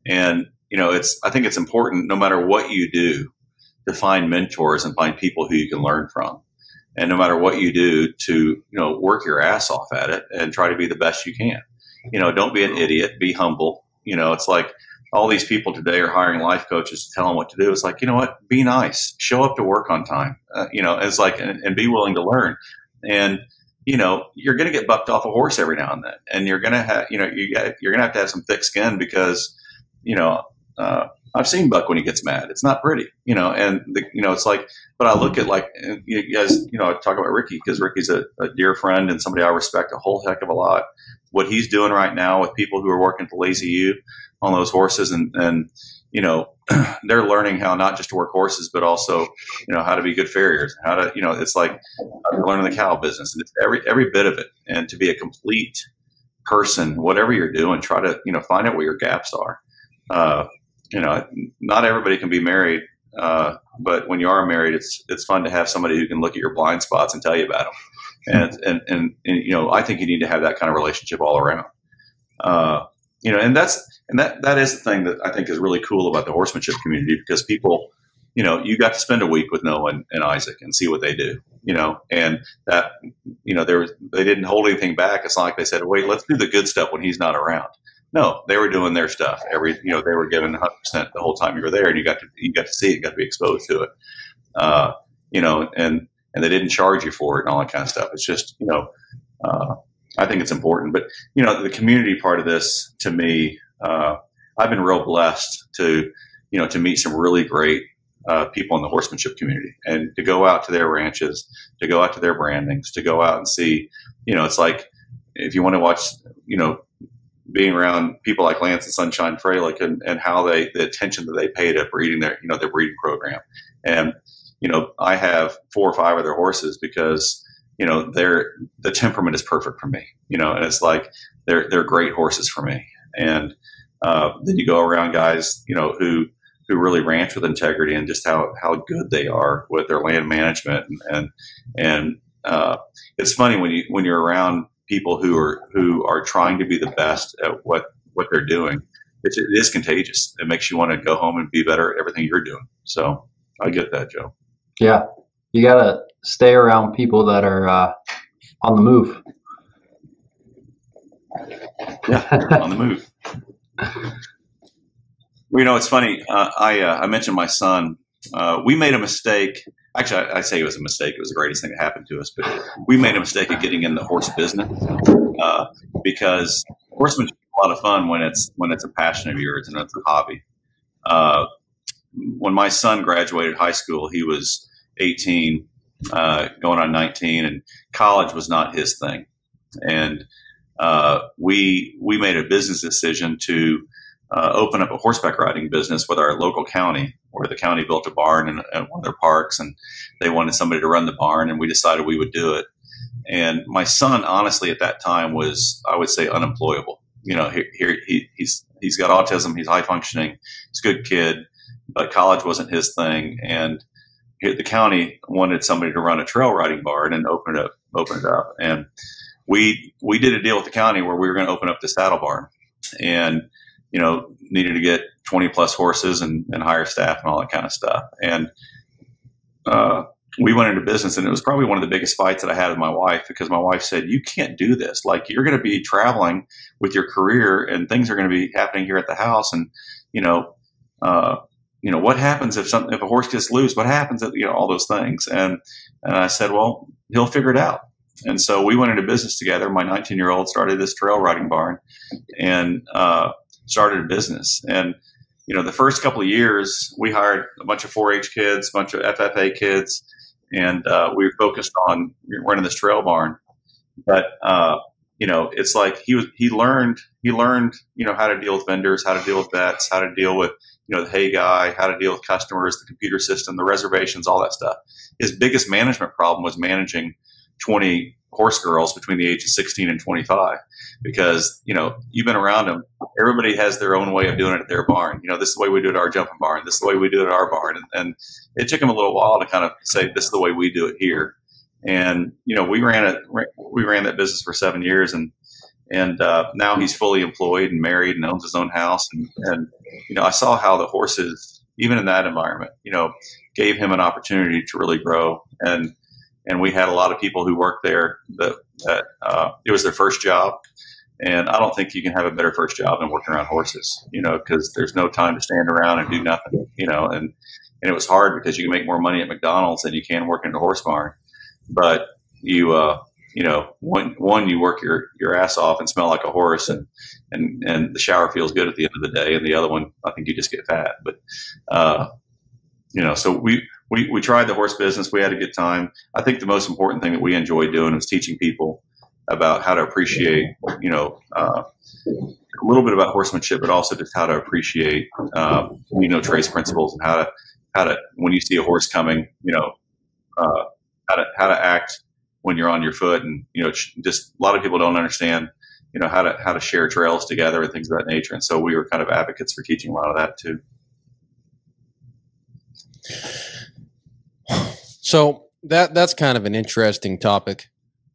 I think it's important, no matter what you do, to find mentors and find people who you can learn from. And no matter what you do, to, work your ass off at it and try to be the best you can. Don't be an idiot, be humble. It's like all these people today are hiring life coaches to tell them what to do. It's like, you know what, be nice, show up to work on time, it's like, and be willing to learn. And, you're going to get bucked off a horse every now and then. And you're going to have, you're going to have some thick skin because, I've seen Buck when he gets mad. It's not pretty, it's like, but I look at, like, you guys, I talk about Ricky, because Ricky's a dear friend and somebody I respect a whole heck of a lot. What he's doing right now with people who are working for Lazy U on those horses, and they're learning how not just to work horses, but also, how to be good farriers, how to, it's like learning the cow business, and it's every bit of it. And to be a complete person, whatever you're doing, try to, find out what your gaps are. Not everybody can be married, but when you are married, it's fun to have somebody who can look at your blind spots and tell you about them. And I think you need to have that kind of relationship all around. And that is the thing that I think is really cool about the horsemanship community, because people, you got to spend a week with Noah and Isaac and see what they do, and that, they didn't hold anything back. It's not like they said, wait, let's do the good stuff when he's not around. No, they were doing their stuff. They were giving 100% the whole time you were there, and you got to see it, got to be exposed to it. And they didn't charge you for it and all that kind of stuff. It's just, I think it's important. But, the community part of this, to me, I've been real blessed to meet some really great people in the horsemanship community, and to go out to their ranches, to go out to their brandings, to go out and see, it's like, if you want to watch, being around people like Lance and Sunshine Freilich, and how the attention that they pay to breeding their breeding program. And, I have 4 or 5 of their horses because, the temperament is perfect for me, and it's like, they're great horses for me. And, then you go around guys, who really ranch with integrity, and just how good they are with their land management. And it's funny when you're around people who are trying to be the best at what they're doing. It is contagious. It makes you want to go home and be better at everything you're doing. So I get that, Joe. Yeah. You got to stay around people that are on the move. Yeah, on the move. Well, it's funny. I mentioned my son. We made a mistake. Actually, I say it was a mistake. It was the greatest thing that happened to us. But we made a mistake of getting in the horse business because horsemanship is a lot of fun when it's a passion of yours and it's a hobby. When my son graduated high school, he was 18, going on 19, and college was not his thing. And we made a business decision to open up a horseback riding business with our local county, where the county built a barn in one of their parks, and they wanted somebody to run the barn, and we decided we would do it. And my son, honestly, at that time was, I would say, unemployable. He's got autism. He's high functioning. He's a good kid, but college wasn't his thing. And the county wanted somebody to run a trail riding barn and open it up. And we did a deal with the county where we were going to open up the saddle barn, and needed to get 20 plus horses and hire staff and all that kind of stuff. And we went into business, and it was probably one of the biggest fights that I had with my wife, because my wife said, you can't do this. Like, you're going to be traveling with your career, and things are going to be happening here at the house. And, what happens if a horse gets loose? What happens if, all those things? And I said, well, he'll figure it out. And so we went into business together. My 19-year-old started this trail riding barn and started a business. And, the first couple of years, we hired a bunch of 4-H kids, a bunch of FFA kids, and we were focused on running this trail barn. But, it's like he learned, how to deal with vendors, how to deal with vets, how to deal with, the hay guy, how to deal with customers, the computer system, the reservations, all that stuff. His biggest management problem was managing 20 horse girls between the age of 16 and 25, because, you've been around them. Everybody has their own way of doing it at their barn. This is the way we do it at our jumping barn. This is the way we do it at our barn. And it took them a little while to kind of say, this is the way we do it here. And, we ran that business for 7 years, and now he's fully employed and married and owns his own house. And I saw how the horses, even in that environment, gave him an opportunity to really grow. And we had a lot of people who worked there that it was their first job. And I don't think you can have a better first job than working around horses, because there's no time to stand around and do nothing, and it was hard because you can make more money at McDonald's than you can working in a horse barn. But you work your ass off and smell like a horse, and the shower feels good at the end of the day. And the other one, I think you just get fat. But, so we tried the horse business. We had a good time. I think the most important thing that we enjoyed doing was teaching people about how to appreciate, a little bit about horsemanship, but also just how to appreciate, trace principles, and how to, when you see a horse coming, how to act when you're on your foot. And, just a lot of people don't understand, how to share trails together and things of that nature. And so we were kind of advocates for teaching a lot of that too. So that's kind of an interesting topic.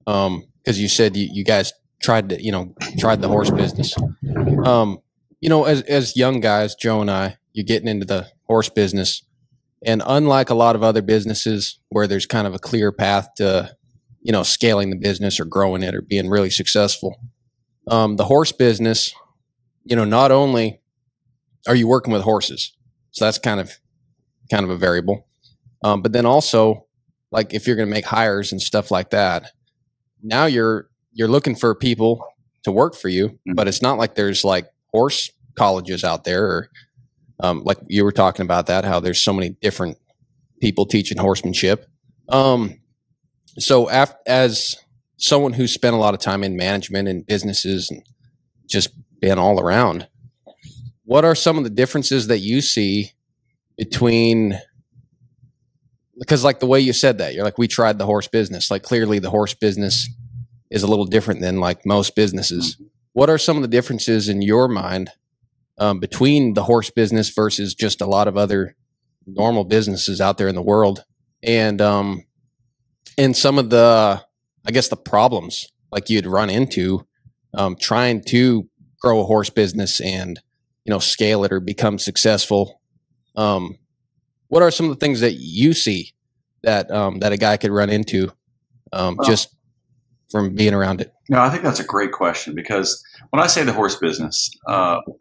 Because you said you guys tried the horse business. As young guys, Joe and I, you're getting into the horse business, and unlike a lot of other businesses where there's kind of a clear path to, scaling the business or growing it or being really successful, the horse business, not only are you working with horses, so that's kind of a variable, but then also, like, if you're going to make hires and stuff like that, now you're looking for people to work for you, but it's not like there's like horse colleges out there, or like you were talking about that, how there's so many different people teaching horsemanship. So as someone who's spent a lot of time in management and businesses and just been all around, what are some of the differences that you see between, because like the way you said that, you're like, we tried the horse business, like clearly the horse business is a little different than like most businesses. What are some of the differences in your mind between the horse business versus just a lot of other normal businesses out there in the world, and some of the, I guess, the problems like you'd run into trying to grow a horse business and, scale it or become successful? What are some of the things that you see that that a guy could run into just from being around it? No, I think that's a great question, because when I say the horse business,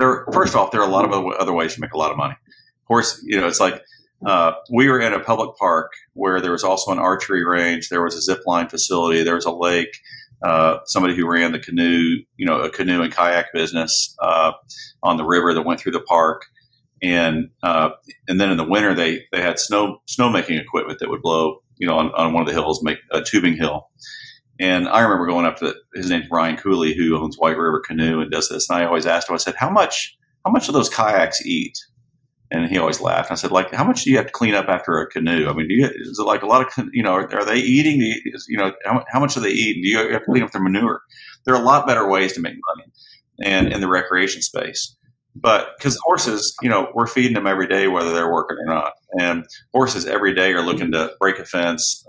first off, there are a lot of other ways to make a lot of money. Horse, it's like we were in a public park where there was also an archery range, there was a zip line facility, there was a lake, somebody who ran the canoe, a canoe and kayak business on the river that went through the park. And then in the winter, they had snowmaking equipment that would blow, on one of the hills, make a tubing hill. And I remember going up to his name's Brian Cooley, who owns White River Canoe and does this. And I always asked him, I said, how much do those kayaks eat? And he always laughed. I said, like, how much do you have to clean up after a canoe? I mean, is it like a lot of, are they eating? How much do they eat? And do you have to clean up their manure? There are a lot better ways to make money, and in the recreation space. But because horses, we're feeding them every day, whether they're working or not. And horses every day are looking to break a fence,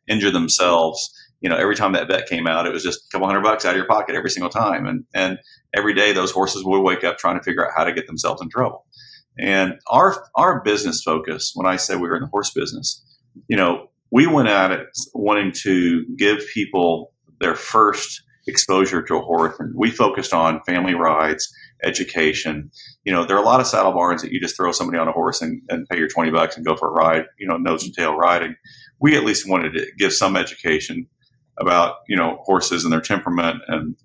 injure themselves. Every time that vet came out, it was just a couple $100 out of your pocket every single time. And every day those horses would wake up trying to figure out how to get themselves in trouble. And our business focus, when I say we were in the horse business, we went at it wanting to give people their first exposure to a horse. And we focused on family rides, education. There are a lot of saddle barns that you just throw somebody on a horse and pay your $20 and go for a ride, nose and tail riding. We at least wanted to give some education about, horses and their temperament, and,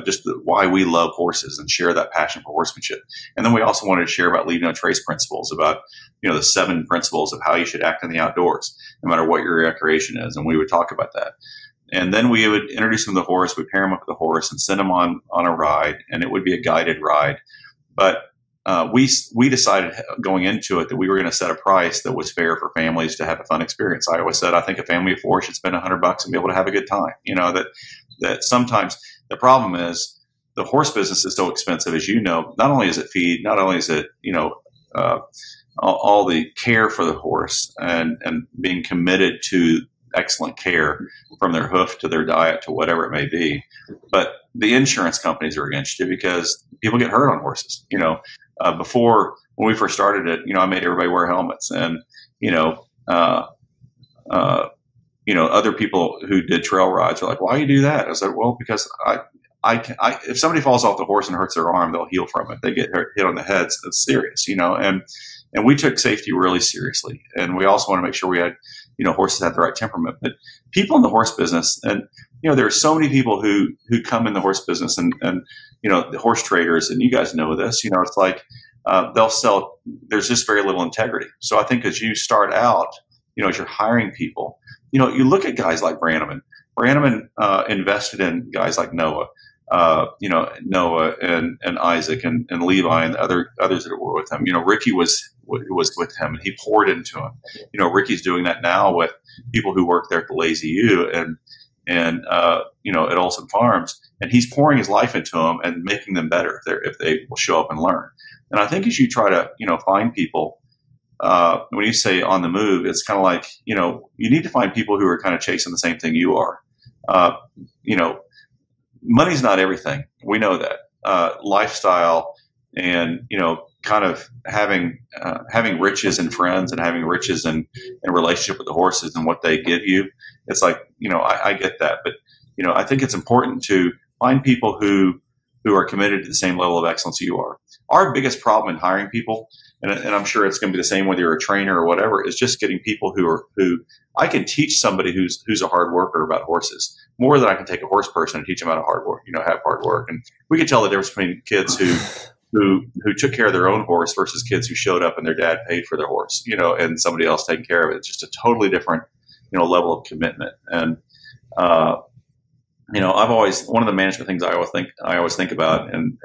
just why we love horses, and share that passion for horsemanship. And then we also wanted to share about leaving no trace principles, about, the 7 principles of how you should act in the outdoors, no matter what your recreation is. And we would talk about that. And then we would introduce them to the horse, we'd pair them up with the horse and send them on a ride, and it would be a guided ride. But we decided going into it that we were going to set a price that was fair for families to have a fun experience. I always said, I think a family of four should spend $100 and be able to have a good time. That sometimes the problem is the horse business is so expensive, as you know. Not only is it feed, not only is it, all the care for the horse and being committed to excellent care from their hoof to their diet to whatever it may be, but the insurance companies are against you because people get hurt on horses. Before, when we first started it, I made everybody wear helmets, and other people who did trail rides were like, "Why do you do that?" I said, "Well, because if somebody falls off the horse and hurts their arm, they'll heal from it. They get hit on the head, it's serious, and we took safety really seriously. And we also want to make sure we had, horses had the right temperament. But people in the horse business, and, there are so many people who come in the horse business and the horse traders, and you guys know this, it's like they'll sell, there's just very little integrity. So I think as you start out, as you're hiring people, you look at guys like Brannaman. Brannaman invested in guys like Noah, Noah and Isaac and Levi and others that were with him. Ricky was with him, and he poured into him. Ricky's doing that now with people who work there at the Lazy U and at Olson Farms, and he's pouring his life into them and making them better if they will show up and learn. And I think as you try to find people, when you say on the move, it's kind of like you need to find people who are kind of chasing the same thing you are. Money's not everything. We know that. Lifestyle and, kind of having riches and friends and having riches and relationship with the horses and what they give you. It's like, I get that, but, I think it's important to find people who are committed to the same level of excellence you are. Our biggest problem in hiring people, and I'm sure it's going to be the same whether you're a trainer or whatever, is just getting people who I can teach somebody who's a hard worker about horses more than I can take a horse person and teach them how to have hard work. And we can tell the difference between kids who took care of their own horse versus kids who showed up and their dad paid for their horse, and somebody else taking care of it. It's just a totally different, level of commitment. And, one of the management things I always think about, and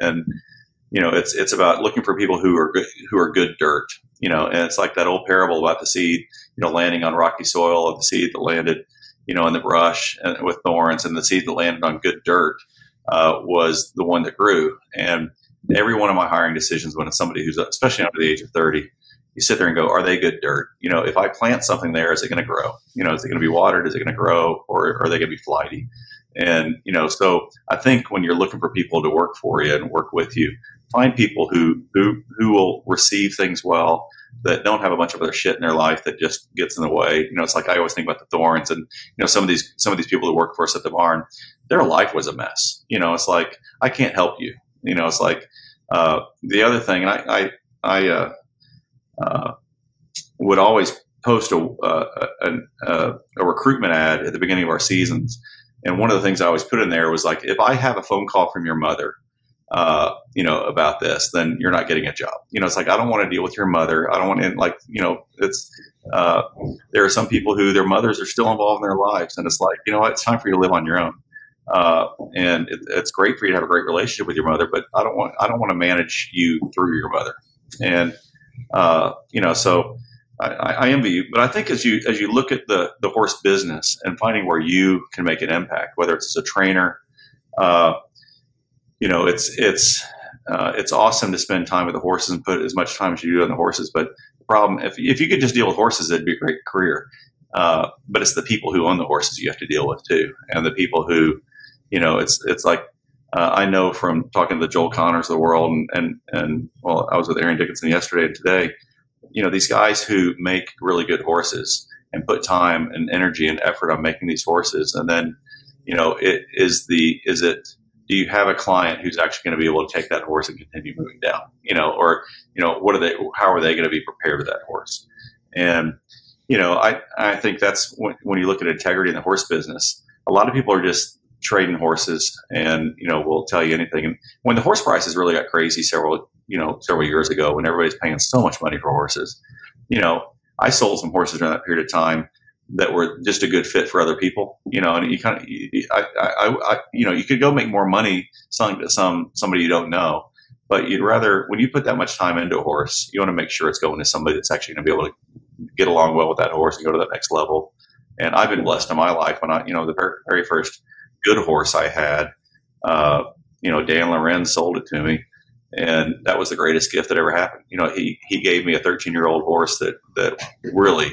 it's about looking for people who are good dirt, and it's like that old parable about the seed, landing on rocky soil, of the seed that landed, in the brush and with thorns, and the seed that landed on good dirt was the one that grew. And every one of my hiring decisions, when it's somebody who's, especially under the age of 30, you sit there and go, are they good dirt? If I plant something there, is it going to grow? Is it going to be watered? Is it going to grow? Or are they going to be flighty? And, so I think when you're looking for people to work for you and work with you, find people who will receive things well, that don't have a bunch of other shit in their life that just gets in the way. It's like I always think about the thorns, and some of these people who work for us at the barn, their life was a mess. It's like, I can't help you. It's like the other thing, and I would always post a recruitment ad at the beginning of our seasons, and one of the things I always put in there was like, if I have a phone call from your mother, about this, then you're not getting a job. It's like, I don't want to deal with your mother. I don't want to, it's, there are some people who their mothers are still involved in their lives. And it's like, it's time for you to live on your own. And it's great for you to have a great relationship with your mother, but I don't want to manage you through your mother. And, so I envy you, but I think as you look at the horse business and finding where you can make an impact, whether it's as a trainer, it's awesome to spend time with the horses and put as much time as you do on the horses. But the problem, if you could just deal with horses, it'd be a great career. But it's the people who own the horses you have to deal with too. And the people who, it's like, I know from talking to the Joel Connors of the world and well, I was with Aaron Dickinson yesterday and today, these guys who make really good horses and put time and energy and effort on making these horses. And then, do you have a client who's actually going to be able to take that horse and continue moving down, how are they going to be prepared with that horse? And, I think that's when you look at integrity in the horse business, a lot of people are just trading horses and, will tell you anything. And when the horse prices really got crazy several years ago, when everybody's paying so much money for horses, I sold some horses during that period of time that were just a good fit for other people, and you kind of, you could go make more money selling to somebody you don't know, But you'd rather, when you put that much time into a horse, you want to make sure it's going to somebody that's actually going to be able to get along well with that horse and go to that next level. And I've been blessed in my life when the very first good horse I had, Dan Lorenz sold it to me. And that was the greatest gift that ever happened. He gave me a 13-year-old horse that really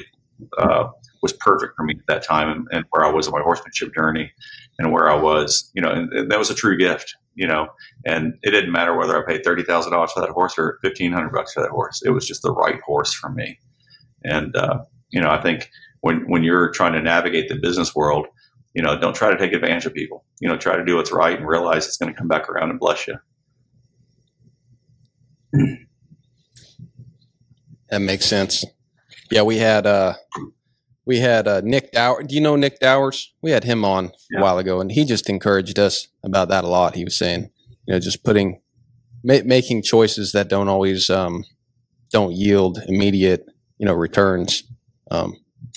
was perfect for me at that time and where I was in my horsemanship journey and where I was, and that was a true gift, and it didn't matter whether I paid $30,000 for that horse or $1,500 for that horse. It was just the right horse for me. And, I think when you're trying to navigate the business world, don't try to take advantage of people, try to do what's right and realize it's going to come back around and bless you. That makes sense. Yeah, we had Nick Dowers. Do you know Nick Dowers? We had him on a while ago, and he just encouraged us about that a lot. He was saying, just making choices that don't always don't yield immediate, returns. I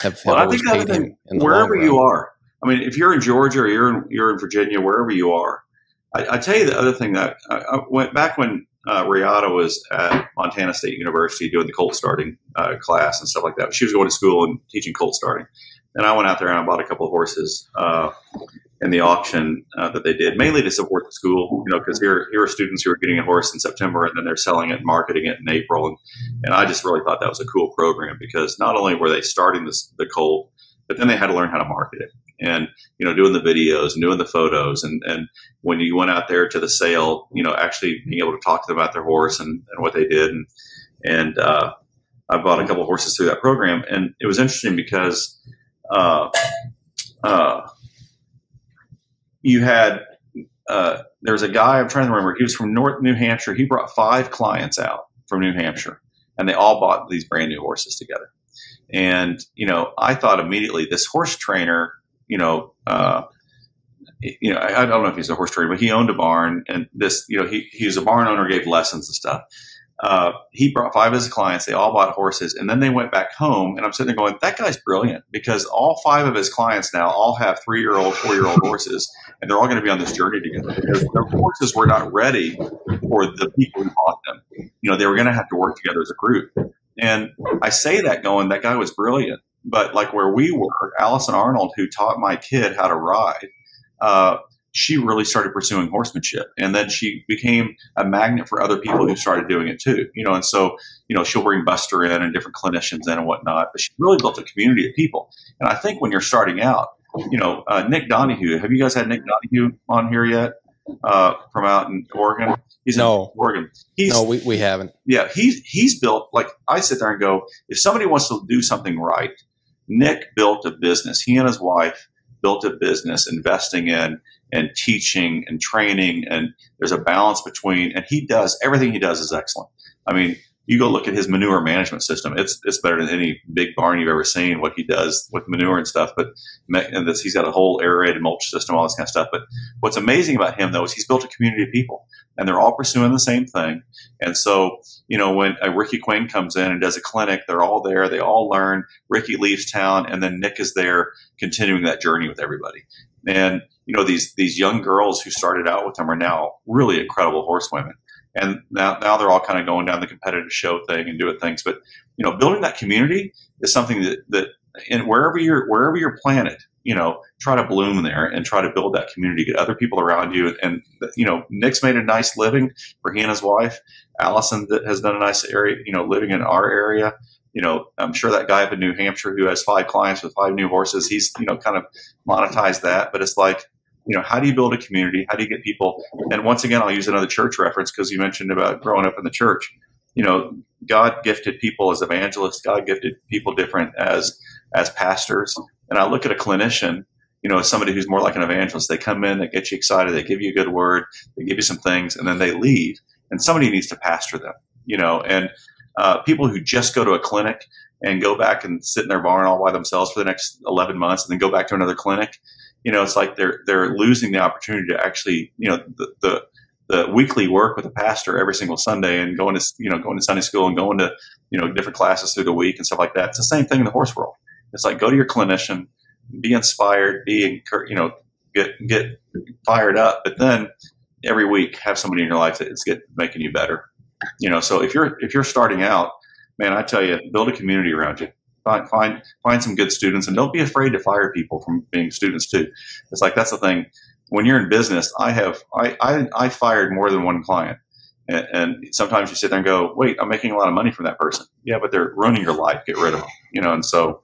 think the other thing, wherever you are, I mean, if you're in Georgia or you're in Virginia, wherever you are, I tell you the other thing that I went back when Riata was at Montana State University doing the colt starting class and stuff like that. She was going to school and teaching colt starting. And I went out there and I bought a couple of horses in the auction that they did, mainly to support the school, because here are students who are getting a horse in September and then they're selling it and marketing it in April. And I just really thought that was a cool program because not only were they starting the colt, but then they had to learn how to market it and, doing the videos and doing the photos. And when you went out there to the sale, actually being able to talk to them about their horse and what they did. And I bought a couple of horses through that program. And it was interesting because you had there's a guy, I'm trying to remember, he was from North New Hampshire. He brought 5 clients out from New Hampshire, and they all bought these brand new horses together. And, I thought immediately this horse trainer, I don't know if he's a horse trainer, but he owned a barn, and this, he was a barn owner, gave lessons and stuff. He brought 5 of his clients. They all bought horses, and then they went back home. And I'm sitting there going, that guy's brilliant because all 5 of his clients now all have 3-year-old, 4-year-old horses, and they're all going to be on this journey together because their horses were not ready for the people who bought them. They were going to have to work together as a group. And I say that going, that guy was brilliant. But like where we were, Allison Arnold, who taught my kid how to ride, she really started pursuing horsemanship. And then she became a magnet for other people who started doing it too. And so, she'll bring Buster in and different clinicians in and whatnot. But she really built a community of people. And I think when you're starting out, Nick Donahue, have you guys had Nick Donahue on here yet? From out in Oregon? He's in Oregon. We haven't. Yeah, he's built, like, I sit there and go, if somebody wants to do something right, Nick built a business. He and his wife built a business investing in and teaching and training, and there's a balance between, and everything he does is excellent. I mean, you go look at his manure management system. It's better than any big barn you've ever seen, what he does with manure and stuff. He's got a whole aerated mulch system, all this kind of stuff. But what's amazing about him, though, is he's built a community of people, and they're all pursuing the same thing. And so, when Rocky Quinn comes in and does a clinic, they're all there. They all learn. Ricky leaves town, and then Nick is there continuing that journey with everybody. And, these young girls who started out with him are now really incredible horsewomen. And now they're all kind of going down the competitive show thing and doing things. But, building that community is something that and wherever you're planted, try to bloom there and try to build that community, get other people around you. And, Nick's made a nice living for he and his wife. Allison has done a nice area, living in our area. I'm sure that guy up in New Hampshire who has 5 clients with 5 new horses, he's, kind of monetized that. But it's like, how do you build a community? How do you get people? And once again, I'll use another church reference because you mentioned about growing up in the church. God gifted people as evangelists. God gifted people different as pastors. And I look at a clinician, as somebody who's more like an evangelist. They come in, they get you excited, they give you a good word, they give you some things, and then they leave. And somebody needs to pastor them, and people who just go to a clinic and go back and sit in their barn all by themselves for the next 11 months and then go back to another clinic. It's like they're losing the opportunity to actually, the weekly work with a pastor every single Sunday and going to Sunday school and going to, different classes through the week and stuff like that. It's the same thing in the horse world. It's like, go to your clinician, be inspired, get fired up. But then every week have somebody in your life that's making you better. So if you're starting out, man, I tell you, build a community around you. Find some good students, and don't be afraid to fire people from being students too. It's like, that's the thing. When you're in business, I fired more than one client, and sometimes you sit there and go, wait, I'm making a lot of money from that person. Yeah, but they're ruining your life. Get rid of them. And so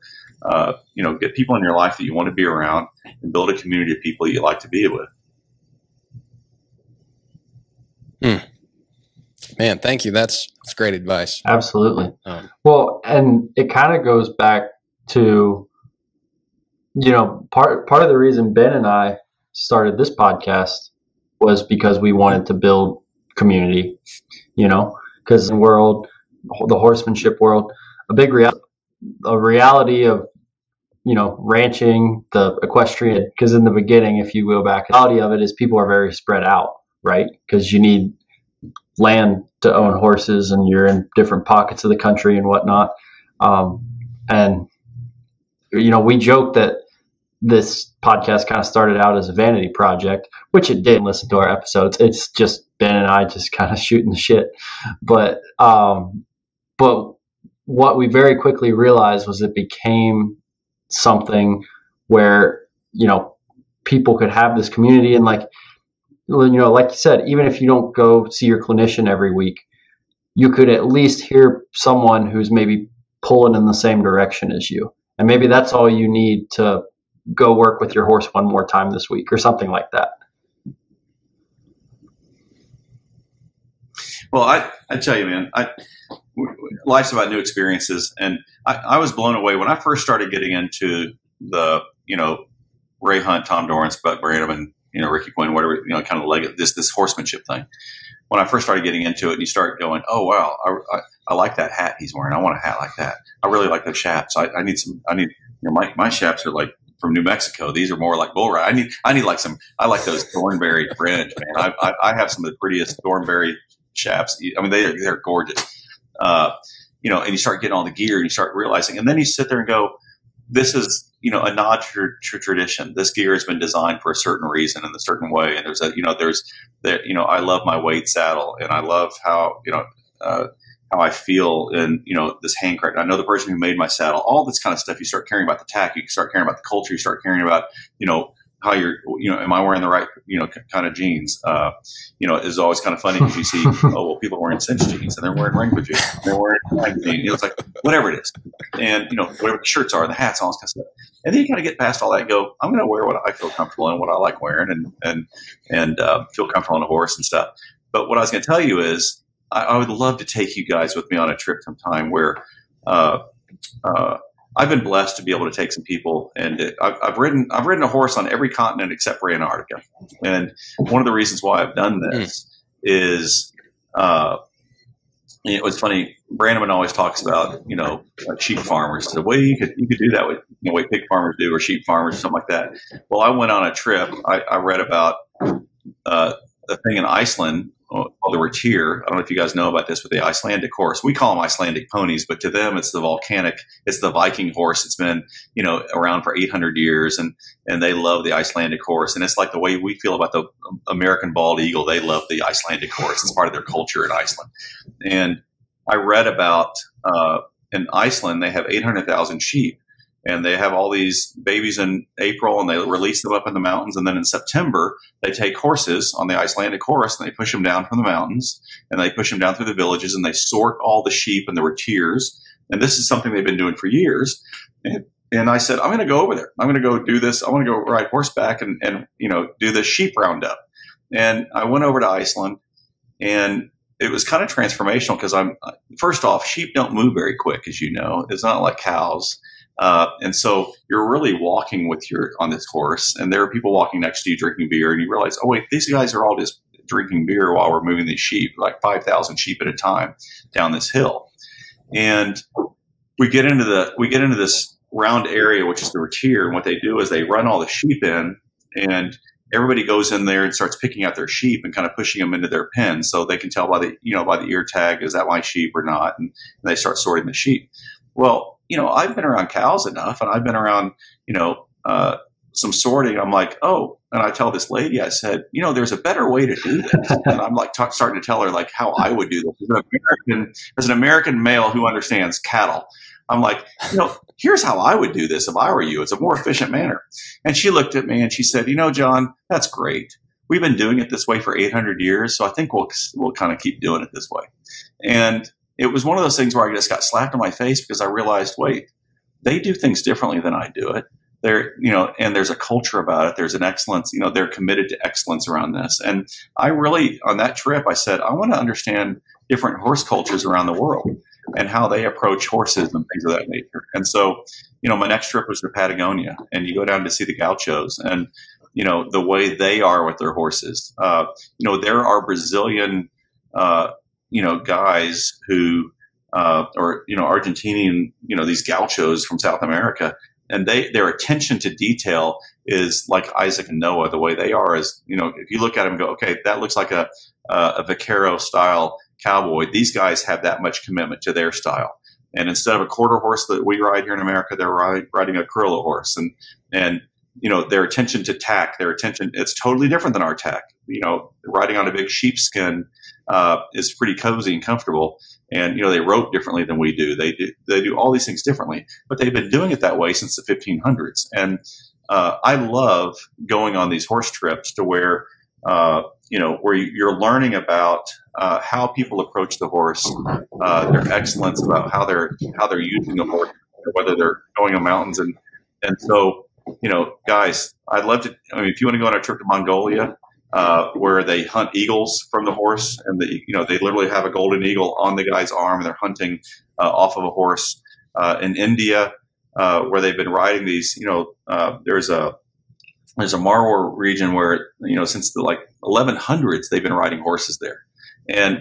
get people in your life that you want to be around, and build a community of people you like to be with. Man, thank you. That's great advice. Absolutely. Well, and it kind of goes back to, part of the reason Ben and I started this podcast was because we wanted to build community, because in the horsemanship world, a reality of, ranching, the equestrian, because in the beginning, if you go back, the reality of it is people are very spread out, right? Because you need land to own horses, and you're in different pockets of the country and whatnot. And we joke that this podcast kind of started out as a vanity project, which it did. Listen to our episodes. It's just Ben and I just kind of shooting the shit. But what we very quickly realized was it became something where, people could have this community, and like you said, even if you don't go see your clinician every week, you could at least hear someone who's maybe pulling in the same direction as you. And maybe that's all you need to go work with your horse one more time this week or something like that. Well, I tell you, man, life's about new experiences. And I was blown away when I first started getting into the, Ray Hunt, Tom Dorrance, Buck Brannaman, Rocky Quinn, whatever, kind of this horsemanship thing. When I first started getting into it, and you start going, oh, wow, I like that hat he's wearing. I want a hat like that. I really like those chaps. I need my chaps are like from New Mexico. These are more like bull ride. I need like I like those thornberry fringe, man. I have some of the prettiest thornberry chaps. I mean, they're gorgeous. And you start getting all the gear, and you start realizing, and then you sit there and go, this is, a nod to tradition. This gear has been designed for a certain reason in a certain way. And I love my weight saddle, and I love how I feel in, this hand crank. I know the person who made my saddle, all this kind of stuff. You start caring about the tack. You start caring about the culture. You start caring about, how you're, am I wearing the right, kind of jeans? It's always kind of funny because you see, people are wearing cinch jeans, and they're wearing wrangler jeans, and they're wearing jeans. It's like, whatever it is. And, whatever the shirts are, and the hats, all this kind of stuff. And then you kind of get past all that and go, I'm going to wear what I feel comfortable in, what I like wearing, and feel comfortable on a horse and stuff. But what I was going to tell you is, I would love to take you guys with me on a trip sometime where, I've been blessed to be able to take some people, and I've ridden a horse on every continent except for Antarctica. And one of the reasons why I've done this is, it was funny. Brannaman always talks about, like sheep farmers. The way you could do that with the way pig farmers do, or sheep farmers, or something like that. Well, I went on a trip. I read about a thing in Iceland called the Retier. I don't know if you guys know about this, but the Icelandic horse. We call them Icelandic ponies, but to them, it's the Viking horse. It's been, around for 800 years, and they love the Icelandic horse. And it's like the way we feel about the American bald eagle. They love the Icelandic horse. It's part of their culture in Iceland. And I read about, in Iceland, they have 800,000 sheep. And they have all these babies in April, and they release them up in the mountains. And then in September, they take horses on the Icelandic horse, and they push them down from the mountains, and they push them down through the villages, and they sort all the sheep and the retiers. And this is something they've been doing for years. And I said, I'm going to go over there. I'm going to go do this. I want to go ride horseback and do the sheep roundup. And I went over to Iceland, and it was kind of transformational because first off, sheep don't move very quick, as you know. It's not like cows. And so you're really walking on this horse, and there are people walking next to you drinking beer, and you realize, oh wait, these guys are all just drinking beer while we're moving these sheep, like 5,000 sheep at a time down this hill. And we get into this round area, which is the retier. And what they do is they run all the sheep in, and everybody goes in there and starts picking out their sheep and kind of pushing them into their pen, so they can tell by the ear tag, is that my sheep or not? And they start sorting the sheep. Well, I've been around cows enough, and I've been around, some sorting. I'm like, oh, and I tell this lady, I said, there's a better way to do this. And I'm like starting to tell her like how I would do this as an American male who understands cattle. I'm like, here's how I would do this if I were you. It's a more efficient manner. And she looked at me and she said, John, that's great. We've been doing it this way for 800 years. So I think we'll kind of keep doing it this way. And it was one of those things where I just got slapped in my face because I realized, wait, they do things differently than I do it. And there's a culture about it. There's an excellence, they're committed to excellence around this. And I really, on that trip, I said, I want to understand different horse cultures around the world and how they approach horses and things of that nature. And so, my next trip was to Patagonia, and you go down to see the gauchos and, the way they are with their horses. There are Brazilian, guys who, or Argentinian, these gauchos from South America, and their attention to detail is like Isaac and Noah. The way they are is, if you look at them and go, okay, that looks like a vaquero style cowboy. These guys have that much commitment to their style. And instead of a quarter horse that we ride here in America, they're riding a Criollo horse. And their attention to tack, it's totally different than our tack. Riding on a big sheepskin is pretty cozy and comfortable. And, they rope differently than we do. They do all these things differently, but they've been doing it that way since the 1500s. And I love going on these horse trips to where you're learning about how people approach the horse, their excellence about how they're using the horse, whether they're going on mountains. And so, guys, I'd love to, if you want to go on a trip to Mongolia, where they hunt eagles from the horse, and they literally have a golden eagle on the guy's arm, and they're hunting off of a horse. In India, where they've been riding these, there's a Marwar region where, since the 1100s, they've been riding horses there. And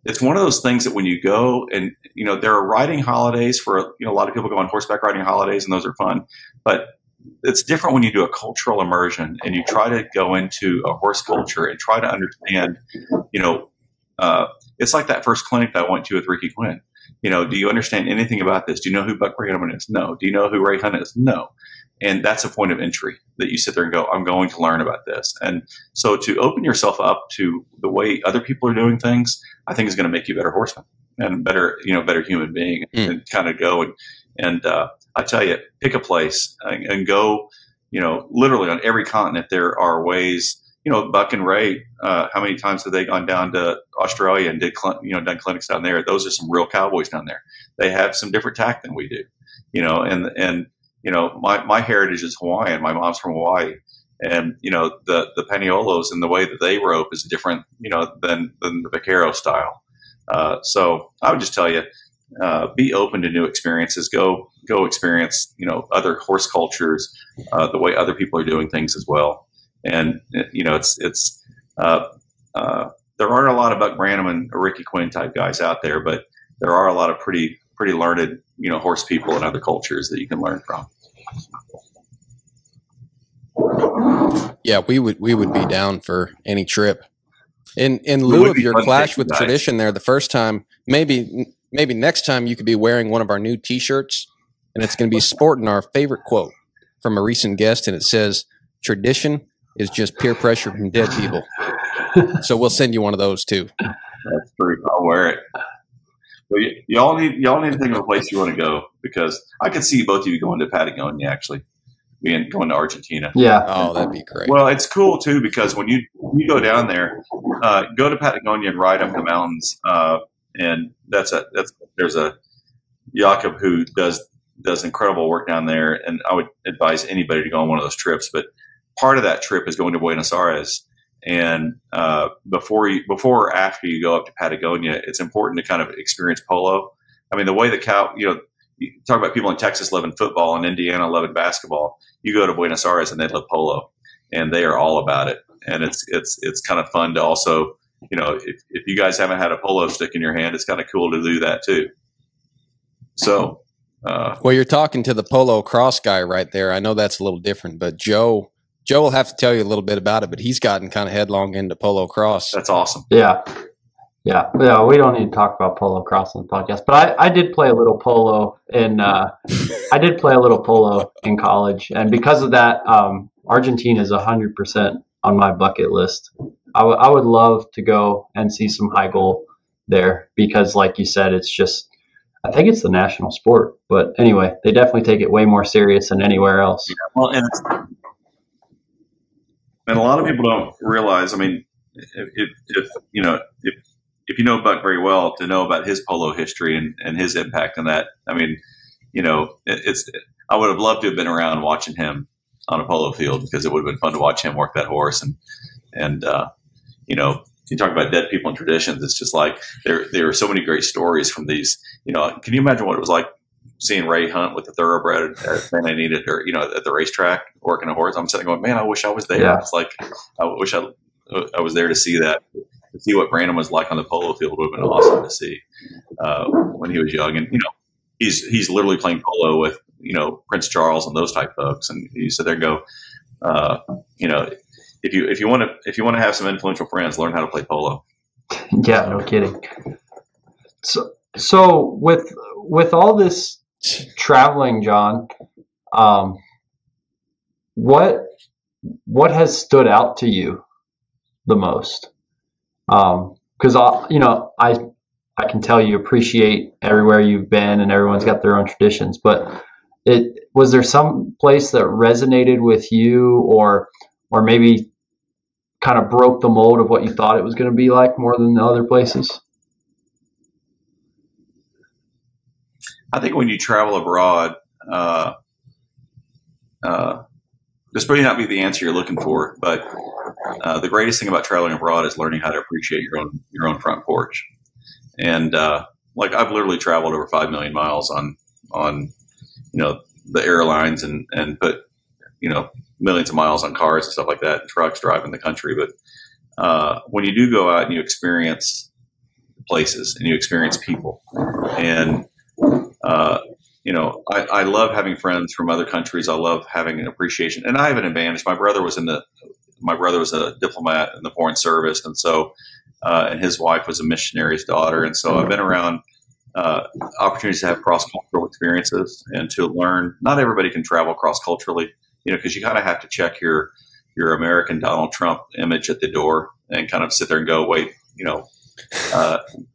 it's one of those things that when you go and, there are riding holidays for, a lot of people go on horseback riding holidays, and those are fun. But it's different when you do a cultural immersion and you try to go into a horse culture and try to understand, it's like that first clinic that I went to with Rocky Quinn. Do you understand anything about this? Do you know who Buck Brannaman is? No. Do you know who Ray Hunt is? No. And that's a point of entry that you sit there and go, I'm going to learn about this. And so to open yourself up to the way other people are doing things, I think is going to make you a better horseman and better human being, and kind of go and I tell you, pick a place and go, literally on every continent, there are ways, Buck and Ray, how many times have they gone down to Australia and done clinics down there? Those are some real cowboys down there. They have some different tack than we do, my heritage is Hawaiian. My mom's from Hawaii, and, the Paniolos and the way that they rope is different, than the vaquero style. So I would just tell you, be open to new experiences. Go experience, other horse cultures, the way other people are doing things as well. And there aren't a lot of Buck Brannaman or Rocky Quinn type guys out there, but there are a lot of pretty learned, horse people in other cultures that you can learn from. Yeah, we would be down for any trip. In lieu of your clash with tradition there the first time, maybe next time you could be wearing one of our new T-shirts, and it's going to be sporting our favorite quote from a recent guest, and it says, "Tradition is just peer pressure from dead people." So we'll send you one of those too. That's true. I'll wear it. But y'all need to think of a place you want to go, because I could see both of you going to Patagonia, actually, going to Argentina. Yeah. Oh, that'd be great. Well, it's cool too, because when you go down there, go to Patagonia and ride up the mountains. And there's a Jakob who does incredible work down there, and I would advise anybody to go on one of those trips. But part of that trip is going to Buenos Aires, and before or after you go up to Patagonia, it's important to kind of experience polo. I mean, the way you talk about people in Texas loving football and Indiana loving basketball. You go to Buenos Aires and they love polo, and they are all about it. And it's kind of fun to also, if you guys haven't had a polo stick in your hand, it's kind of cool to do that too. So, well, you're talking to the polo cross guy right there. I know that's a little different, but Joe will have to tell you a little bit about it, but he's gotten kind of headlong into polo cross. That's awesome. Yeah. Yeah, we don't need to talk about polo cross on the podcast, but I did play a little polo in college, and because of that, Argentina is 100% on my bucket list. I would love to go and see some high goal there because, like you said, it's just I think it's the national sport. But anyway, they definitely take it way more serious than anywhere else. Yeah, well, and a lot of people don't realize. I mean, if you know if you know Buck very well, to know about his polo history and his impact on that. I mean, I would have loved to have been around watching him on a polo field because it would have been fun to watch him work that horse. And you talk about dead people and traditions. It's just like there are so many great stories from these. Can you imagine what it was like seeing Ray hunt with the thoroughbred and they needed, or at the racetrack working a horse? I'm sitting going, man, I wish I was there. Yeah. It's like I wish I was there to see that. To see what Brannaman was like on the polo field would have been awesome to see when he was young. And he's literally playing polo with Prince Charles and those type folks. And you sit there and go, if you want to have some influential friends, learn how to play polo. Yeah, no kidding. So with all this traveling, John, what has stood out to you the most? Because I can tell you appreciate everywhere you've been and everyone's got their own traditions, but was there some place that resonated with you or maybe kind of broke the mold of what you thought it was going to be like more than the other places? I think when you travel abroad, this may not be the answer you're looking for, but the greatest thing about traveling abroad is learning how to appreciate your own front porch. And like I've literally traveled over 5 million miles on the airlines and put millions of miles on cars and stuff like that, and trucks driving the country. But when you do go out and you experience places and you experience people, and I love having friends from other countries. I love having an appreciation, and I have an advantage. My brother was a diplomat in the Foreign Service, and so and his wife was a missionary's daughter, and so I've been around opportunities to have cross-cultural experiences and to learn. Not everybody can travel cross-culturally, because you kind of have to check your American Donald Trump image at the door and kind of sit there and go, wait,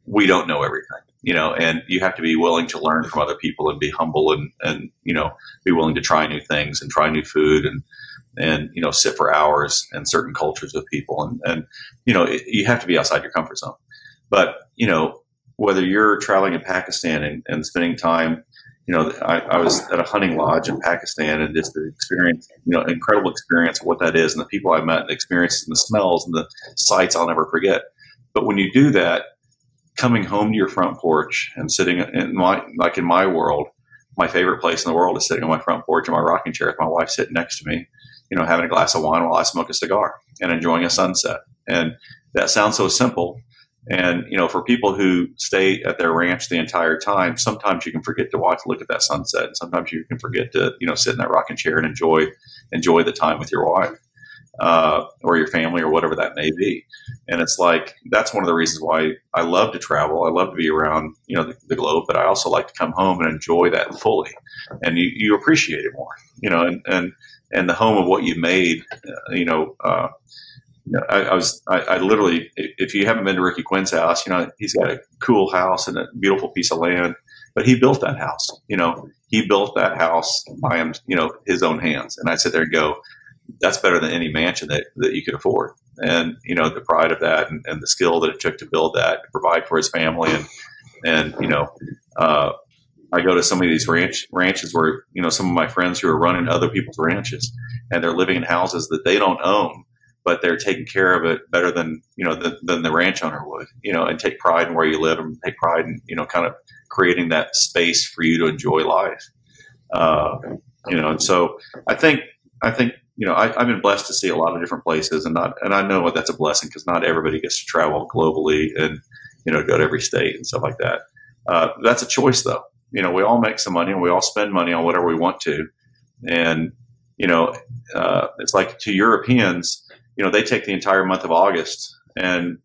we don't know everything. And you have to be willing to learn from other people and be humble and be willing to try new things and try new food and sit for hours in certain cultures with people. And you have to be outside your comfort zone. But, whether you're traveling in Pakistan and spending time, I was at a hunting lodge in Pakistan and just the experience, incredible experience of what that is and the people I met and the experiences and the smells and the sights I'll never forget. But when you do that, coming home to your front porch and sitting in my world, my favorite place in the world is sitting on my front porch in my rocking chair with my wife sitting next to me, having a glass of wine while I smoke a cigar and enjoying a sunset. And that sounds so simple. And, for people who stay at their ranch the entire time, sometimes you can forget to look at that sunset. And sometimes you can forget to, sit in that rocking chair and enjoy the time with your wife. Or your family or whatever that may be. And it's like, that's one of the reasons why I love to travel. I love to be around, the globe, but I also like to come home and enjoy that fully. And you appreciate it more, and the home of what you made, I literally, if you haven't been to Rocky Quinn's house, he's got a cool house and a beautiful piece of land, but he built that house, he built that house by his own hands. And I sit there and go, that's better than any mansion that you could afford. And, the pride of that and the skill that it took to build that, to provide for his family. And I go to some of these ranches where, some of my friends who are running other people's ranches and they're living in houses that they don't own, but they're taking care of it better than the ranch owner would, and take pride in where you live and take pride in, kind of creating that space for you to enjoy life. And so I think, I've been blessed to see a lot of different places, and I know that's a blessing because not everybody gets to travel globally and, go to every state and stuff like that. That's a choice though. We all make some money and we all spend money on whatever we want to. And, it's like to Europeans, they take the entire month of August and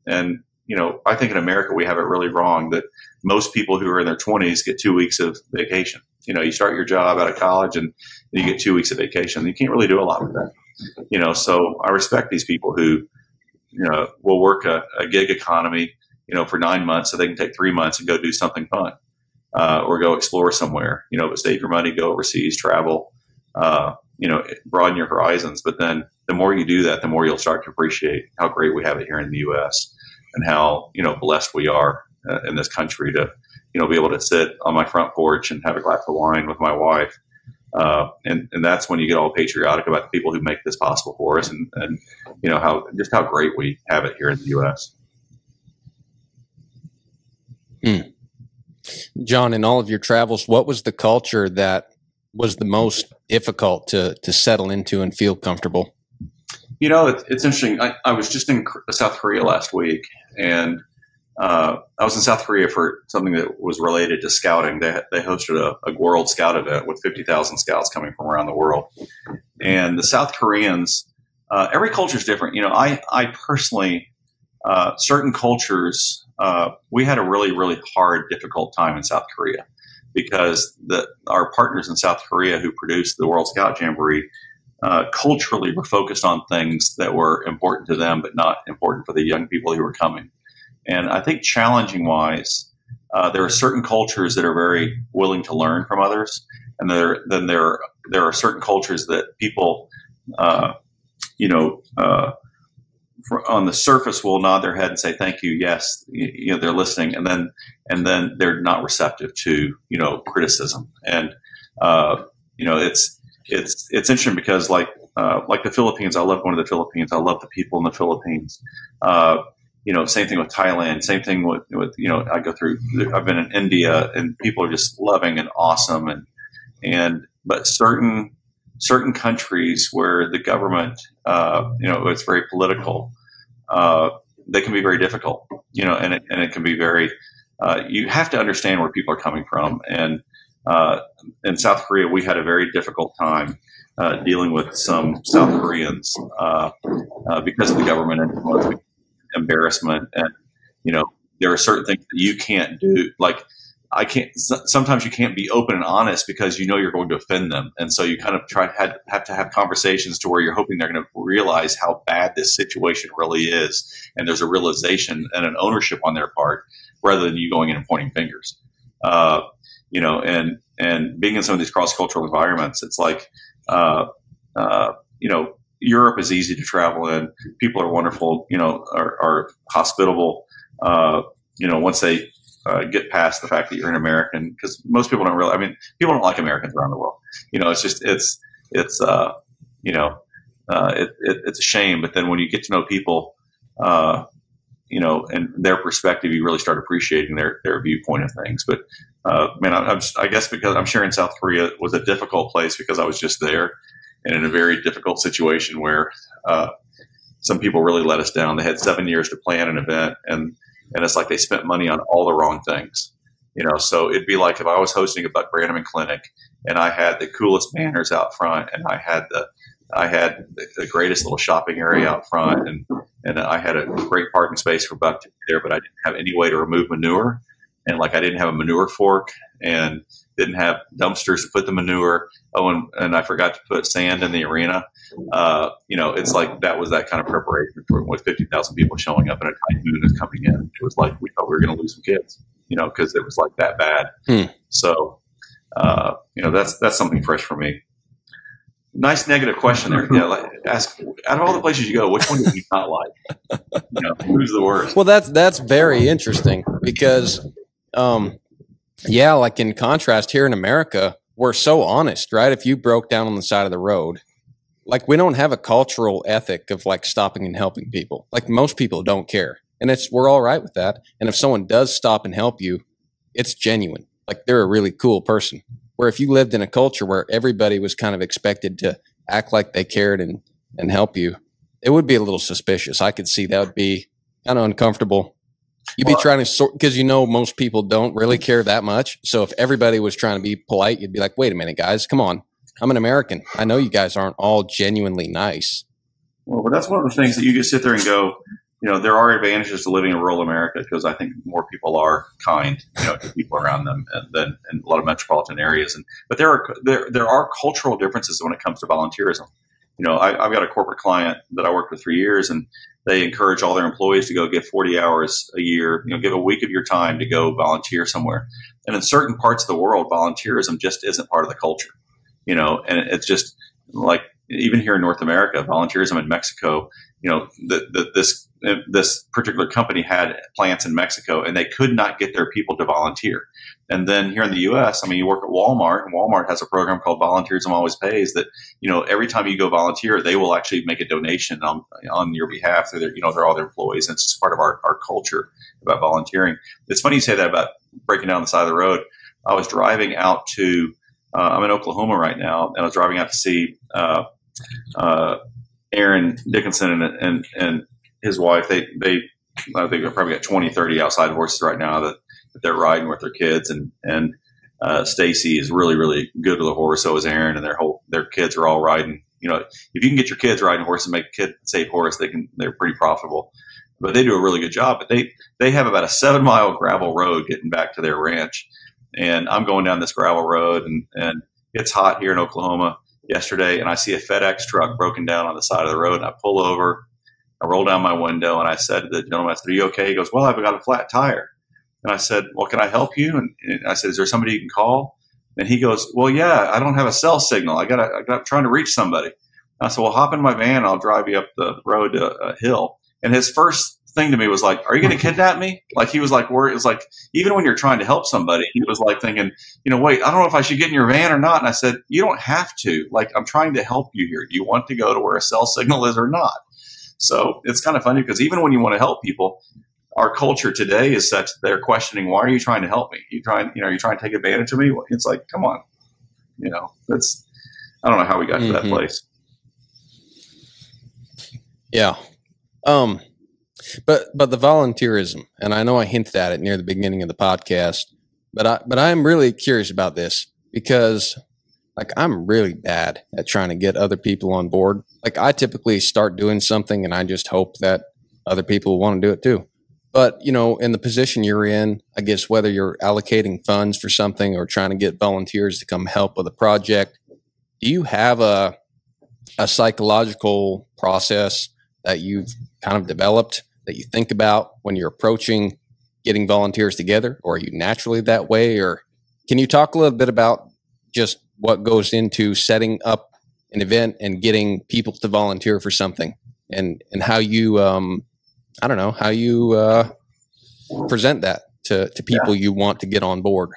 I think in America we have it really wrong that most people who are in their 20s get 2 weeks of vacation. You start your job out of college and you get 2 weeks of vacation. You can't really do a lot with that. So I respect these people who, will work a gig economy, for 9 months so they can take 3 months and go do something fun, or go explore somewhere, but save your money, go overseas, travel, broaden your horizons. But then the more you do that, the more you'll start to appreciate how great we have it here in the U.S. and how, blessed we are in this country to, be able to sit on my front porch and have a glass of wine with my wife. And that's when you get all patriotic about the people who make this possible for us and how great we have it here in the U.S. John, in all of your travels, what was the culture that was the most difficult to settle into and feel comfortable? It's interesting. I was just in South Korea last week, and I was in South Korea for something that was related to scouting. They hosted a World Scout event with 50,000 scouts coming from around the world. And the South Koreans, every culture is different. I personally, certain cultures, we had a really, really hard, difficult time in South Korea because our partners in South Korea who produced the World Scout Jamboree culturally were focused on things that were important to them but not important for the young people who were coming. And I think challenging wise, there are certain cultures that are very willing to learn from others. And there are certain cultures that people, on the surface will nod their head and say, thank you. Yes. They're listening. And then they're not receptive to, criticism. And, it's interesting because like the Philippines, I love going to the Philippines. I love the people in the Philippines. Same thing with Thailand, same thing with I've been in India and people are just loving and awesome. But certain countries where the government, it's very political, they can be very difficult, and it can be very, you have to understand where people are coming from. And in South Korea, we had a very difficult time dealing with some South Koreans because of the government influence, embarrassment, and there are certain things that you can't do. Like sometimes you can't be open and honest because you're going to offend them, and so you kind of have to have conversations to where you're hoping they're going to realize how bad this situation really is, and there's a realization and an ownership on their part rather than you going in and pointing fingers. And being in some of these cross-cultural environments, it's like, Europe is easy to travel in. People are wonderful, are hospitable, once they get past the fact that you're an American, because most people don't really, people don't like Americans around the world. It's just, it's a shame. But then when you get to know people, and their perspective, you really start appreciating their viewpoint of things. But I guess because I'm sharing South Korea was a difficult place because I was just there and in a very difficult situation where some people really let us down. They had 7 years to plan an event, and it's like they spent money on all the wrong things. So it'd be like if I was hosting a Buck Brannaman clinic and I had the coolest banners out front, and I had the greatest little shopping area out front, and I had a great parking space for Buck to be there, but I didn't have any way to remove manure. And I didn't have a manure fork and didn't have dumpsters to put the manure. Oh, and I forgot to put sand in the arena. It's like that was that kind of preparation for with 50,000 people showing up and a typhoon is coming in. It was like we thought we were going to lose some kids, because it was like that bad. So, that's something fresh for me. Nice negative question there. Yeah, ask out of all the places you go, which one do you not like? Who's the worst? Well, that's very interesting because, like in contrast here in America, we're so honest, right? If you broke down on the side of the road, we don't have a cultural ethic of stopping and helping people. Most people don't care, and we're all right with that. And if someone does stop and help you, it's genuine. They're a really cool person. Where if you lived in a culture where everybody was kind of expected to act like they cared and help you, it would be a little suspicious. I could see that would be kind of uncomfortable. You'd be trying to sort, because most people don't really care that much. So if everybody was trying to be polite, you'd be like, wait a minute, guys, come on. I'm an American. I know you guys aren't all genuinely nice. Well, but that's one of the things that you just sit there and go, there are advantages to living in rural America because I think more people are kind, to people around them than in a lot of metropolitan areas. But there are cultural differences when it comes to volunteerism. I've got a corporate client that I worked with for years, and they encourage all their employees to go give 40 hours a year, give a week of your time to go volunteer somewhere. And in certain parts of the world, volunteerism just isn't part of the culture, and it's just like, even here in North America, volunteerism in Mexico, this particular company had plants in Mexico and they could not get their people to volunteer. And then here in the U.S., you work at Walmart, and Walmart has a program called Volunteerism Always Pays that, every time you go volunteer, they will actually make a donation on your behalf. They're all their employees. And it's just part of our culture about volunteering. It's funny you say that about breaking down the side of the road. I was driving out to, I'm in Oklahoma right now, and I was driving out to see Aaron Dickinson and his wife. They I think they've probably got 20, 30 outside horses right now that they're riding with their kids, and Stacy is really, really good with a horse. So is Aaron, and their kids are all riding. If you can get your kids riding horses and make a kid safe horse, they're pretty profitable. But they do a really good job. But they have about a 7-mile gravel road getting back to their ranch, and I'm going down this gravel road, and it's hot here in Oklahoma yesterday, and I see a FedEx truck broken down on the side of the road, and I pull over, I roll down my window, and I said to the gentleman, I said, "Are you okay?" He goes, "Well, I've got a flat tire." And I said, "Well, can I help you?" And I said, "Is there somebody you can call?" And he goes, "Well, yeah, I don't have a cell signal. I'm trying to reach somebody." And I said, "Well, hop in my van. I'll drive you up the road to a hill." And his first thing to me was like, "Are you going to kidnap me?" Like, he was like, worried. It was like, even when you're trying to help somebody, he was like thinking, wait, I don't know if I should get in your van or not. And I said, "You don't have to. Like, I'm trying to help you here. Do you want to go to where a cell signal is or not?" So it's kind of funny because even when you want to help people, our culture today is such that they're questioning, "Why are you trying to help me? You trying to take advantage of me?" It's like, come on, I don't know how we got to that place. Yeah. But the volunteerism, and I know I hinted at it near the beginning of the podcast, but I'm really curious about this because, like, I'm really bad at trying to get other people on board. Like, I typically start doing something and I just hope that other people want to do it too. But, in the position you're in, I guess whether you're allocating funds for something or trying to get volunteers to come help with a project, do you have a psychological process that you've kind of developed that you think about when you're approaching getting volunteers together? Or are you naturally that way? Or can you talk a little bit about just what goes into setting up an event and getting people to volunteer for something, and how you, how you present that to people you want to get on board?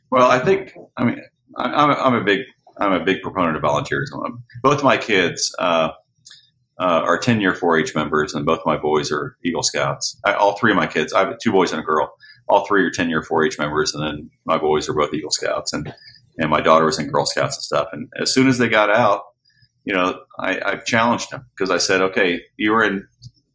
Well, I'm a big proponent of volunteerism. Both my kids are 10-year 4-H members, and both my boys are Eagle Scouts. All three of my kids, I have 2 boys and a girl. All 3 are 10-year 4-H members, and then my boys are both Eagle Scouts, and my daughter was in Girl Scouts and stuff. And as soon as they got out, I challenged them because I said, "Okay, you were in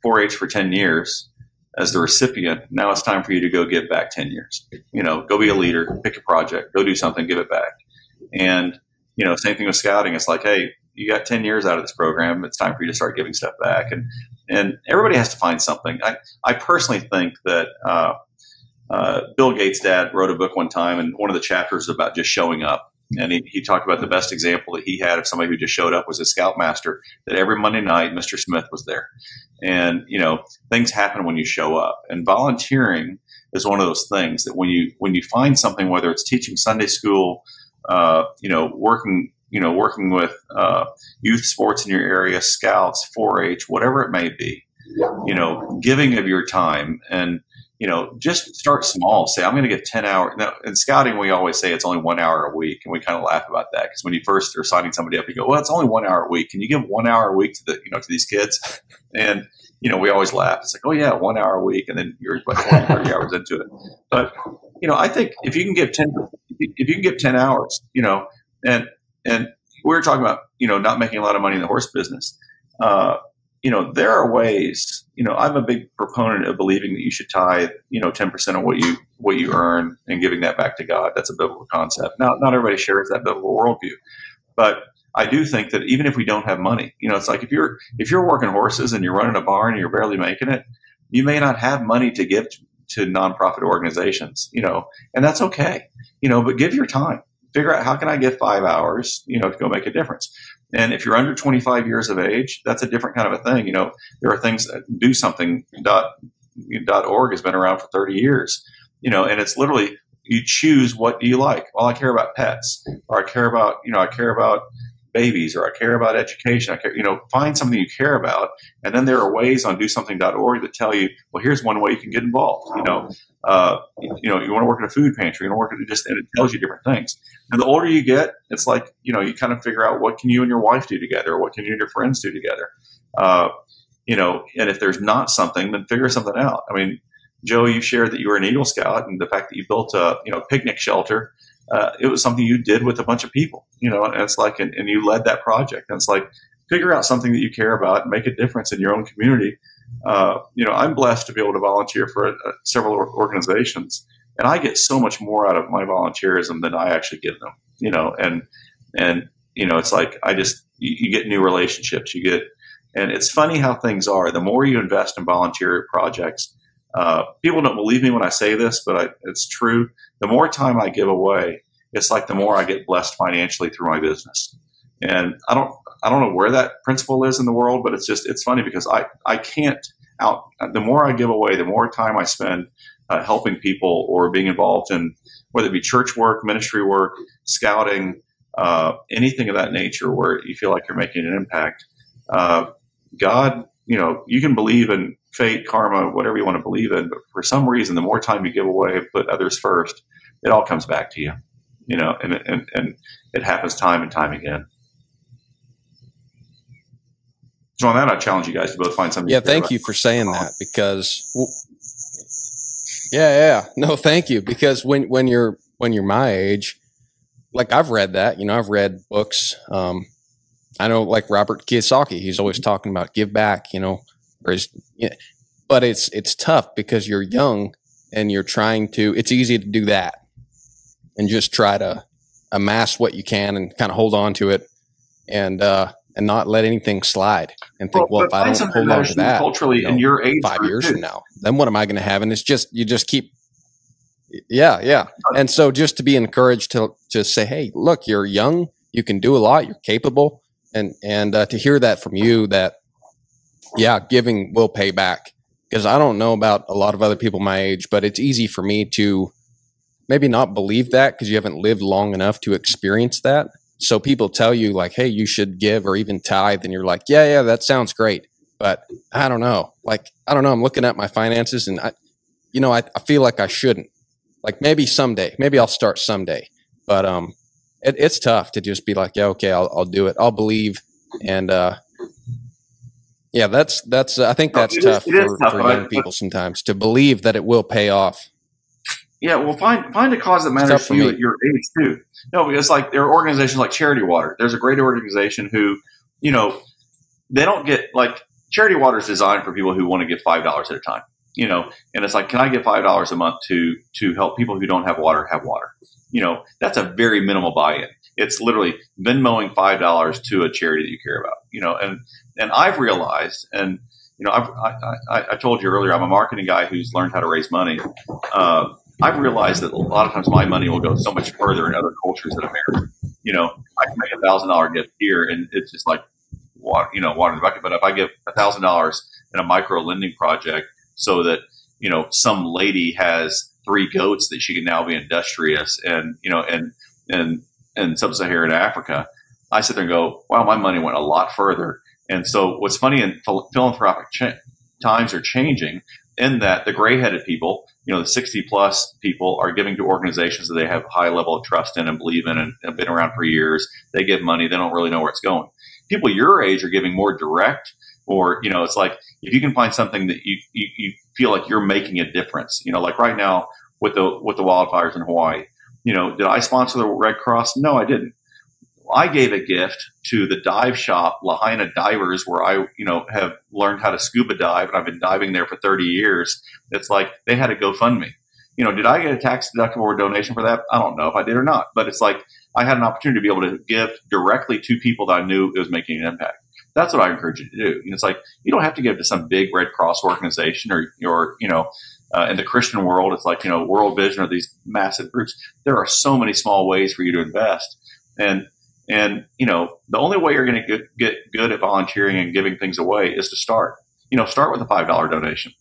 4-H for 10 years as the recipient. Now it's time for you to go give back 10 years. Go be a leader, pick a project, go do something, give it back." And, same thing with scouting. It's like, hey, you got 10 years out of this program. It's time for you to start giving stuff back. And everybody has to find something. I personally think that Bill Gates' dad wrote a book one time, and one of the chapters about just showing up. And he talked about the best example that he had of somebody who just showed up was a scoutmaster, that every Monday night, Mr. Smith was there. And, things happen when you show up. And volunteering is one of those things that when you find something, whether it's teaching Sunday school, working with youth sports in your area, scouts, 4-H, whatever it may be, giving of your time, and just start small. Say, I'm going to give 10 hours. Now, in scouting, we always say it's only 1 hour a week, and we kind of laugh about that because when you first are signing somebody up, you go, "Well, it's only 1 hour a week. Can you give 1 hour a week to these kids?" And we always laugh. It's like, "Oh yeah, 1 hour a week," and then you're like 20, 30 hours into it. But I think if you can give 10 hours, and we were talking about not making a lot of money in the horse business. There are ways. I'm a big proponent of believing that you should tithe, 10% of what you earn and giving that back to God. That's a biblical concept. Now, not everybody shares that biblical worldview, but I do think that even if we don't have money, it's like if you're working horses and you're running a barn and you're barely making it, you may not have money to give to nonprofit organizations, and that's okay, but give your time. Figure out how can I get 5 hours, to go make a difference. And if you're under 25 years of age, that's a different kind of a thing. There are things that do something. .org has been around for 30 years, and it's literally you choose what do you like. Well, I care about pets, or I care about babies, or I care about education. Find something you care about, and then there are ways on DoSomething.org that tell you, well, here's one way you can get involved. You want to work at a food pantry, you want to work at and it tells you different things. And the older you get, it's like, you kind of figure out what can you and your wife do together, or what can you and your friends do together. And if there's not something, then figure something out. I mean, Joe, you shared that you were an Eagle Scout, and the fact that you built a picnic shelter. It was something you did with a bunch of people, and it's like, and you led that project. And it's like, figure out something that you care about and make a difference in your own community. I'm blessed to be able to volunteer for several organizations, and I get so much more out of my volunteerism than I actually give them, and it's like, you get new relationships, and it's funny how things are. The more you invest in volunteer projects, people don't believe me when I say this, but it's true. The more time I give away, it's like the more I get blessed financially through my business. And I don't know where that principle is in the world, but it's funny because I can't the more I give away, the more time I spend helping people or being involved in, whether it be church work, ministry work, scouting, anything of that nature where you feel like you're making an impact. God, you can believe in fate, karma, whatever you want to believe in, but for some reason, the more time you give away and put others first, it all comes back to you, and it happens time and time again. So on that, I challenge you guys to both find something. Yeah, thank you for saying that, because no, thank you, because when you're my age, like I've read that, I've read books. I know, like Robert Kiyosaki, he's always talking about give back, but it's tough because you're young and you're trying to. It's easy to do that and just try to amass what you can and kind of hold on to it and not let anything slide and think, well if I don't hold on to that culturally in your age 5 years from now, then what am I going to have? And it's just, you just keep, yeah. And so just to be encouraged to just say, hey, look, you're young, you can do a lot, you're capable. And to hear that from you, that, giving will pay back. Because I don't know about a lot of other people my age, but it's easy for me to maybe not believe that because you haven't lived long enough to experience that. So people tell you like, hey, you should give or even tithe. And you're like, yeah, that sounds great. But I don't know. I'm looking at my finances and I feel like I shouldn't. Like maybe someday, maybe I'll start someday. But it's tough to just be like, yeah, okay, I'll do it. I'll believe. And that's I think that's tough for young people sometimes to believe that it will pay off. Yeah, well, find a cause that matters to you at your age too. No, because like there are organizations like Charity Water. There's a great organization who, they don't get, like, Charity Water is designed for people who want to give $5 at a time. And it's like, can I give $5 a month to help people who don't have water have water? That's a very minimal buy-in. It's literally Venmoing $5 to a charity that you care about. And I've realized, and I told you earlier, I'm a marketing guy who's learned how to raise money. I've realized that a lot of times my money will go so much further in other cultures than America. I can make $1,000 gift here, and it's just like water in the bucket. But if I give $1,000 in a micro lending project, so that some lady has 3 goats that she can now be industrious, and in sub-Saharan Africa, I sit there and go, wow, my money went a lot further. And so what's funny, in philanthropic times are changing in that the gray-headed people, the 60-plus people are giving to organizations that they have a high level of trust in and believe in and have been around for years. They give money. They don't really know where it's going. People your age are giving more direct, or, it's like if you can find something that you feel like you're making a difference, like right now with the wildfires in Hawaii, did I sponsor the Red Cross? No, I didn't. I gave a gift to the dive shop, Lahaina Divers, where I, have learned how to scuba dive, and I've been diving there for 30 years. It's like they had a GoFundMe. Did I get a tax deductible or donation for that? I don't know if I did or not, but it's like I had an opportunity to be able to give directly to people that I knew it was making an impact. That's what I encourage you to do. It's like, you don't have to give to some big Red Cross organization or in the Christian world, it's like, World Vision or these massive groups. There are so many small ways for you to invest. And the only way you're going to get good at volunteering and giving things away is to start. Start with a $5 donation.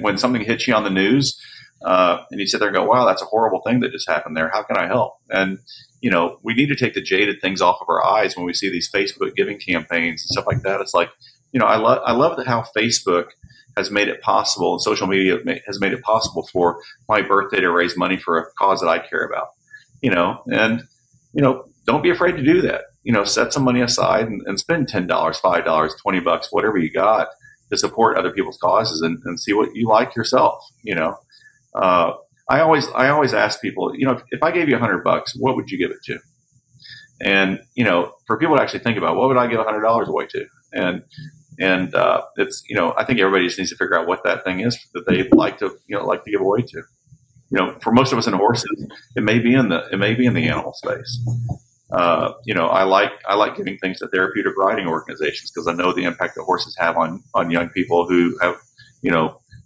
When something hits you on the news, and you sit there and go, wow, that's a horrible thing that just happened there. How can I help? And, we need to take the jaded things off of our eyes when we see these Facebook giving campaigns and stuff like that. It's like, I love how Facebook has made it possible, and social media has made it possible for my birthday to raise money for a cause that I care about, don't be afraid to do that. Set some money aside and spend $10, $5, $20, whatever you got to support other people's causes and see what you like yourself. I always ask people, if I gave you $100, what would you give it to? And, for people to actually think about, what would I give $100 away to? And it's, I think everybody just needs to figure out what that thing is that they like to give away to. For most of us in horses, it may be in the animal space. I like giving things to therapeutic riding organizations because I know the impact that horses have on young people who have,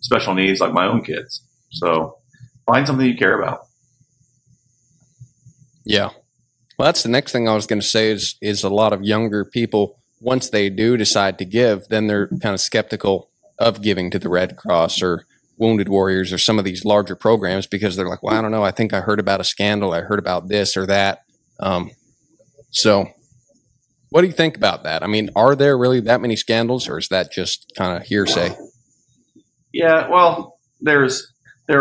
special needs like my own kids. So find something you care about. Yeah. Well, that's the next thing I was going to say is a lot of younger people, once they do decide to give, then they're kind of skeptical of giving to the Red Cross or Wounded Warriors or some of these larger programs because they're like, well, I don't know. I think I heard about a scandal. I heard about this or that. So what do you think about that? I mean, are there really that many scandals or is that just kind of hearsay? Yeah, well, there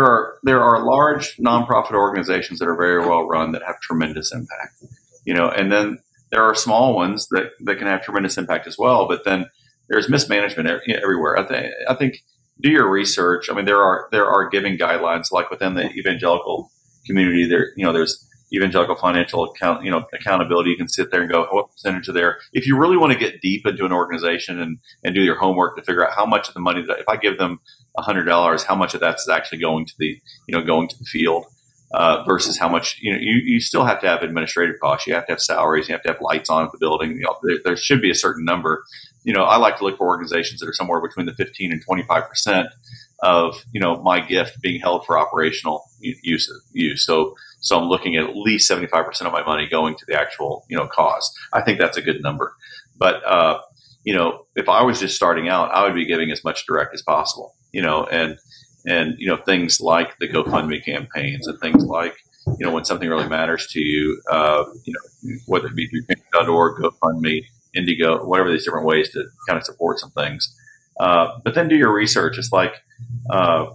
are large nonprofit organizations that are very well run that have tremendous impact, and then there are small ones that can have tremendous impact as well. But then there's mismanagement everywhere. I think do your research. I mean, there are giving guidelines like within the evangelical community. There's evangelical financial accountability. You can sit there and go, what percentage of there? If you really want to get deep into an organization and do your homework to figure out how much of the money that if I give them $100, how much of that's actually going to the field versus how much you still have to have administrative costs. You have to have salaries. You have to have lights on at the building. There should be a certain number. I like to look for organizations that are somewhere between the 15 and 25% of my gift being held for operational use. So I'm looking at least 75% of my money going to the actual cause. I think that's a good number. But if I was just starting out, I would be giving as much direct as possible. And things like the GoFundMe campaigns and things like when something really matters to you, whether it be through Pink.org, GoFundMe, Indigo, whatever these different ways to kind of support some things. But then do your research. It's like, I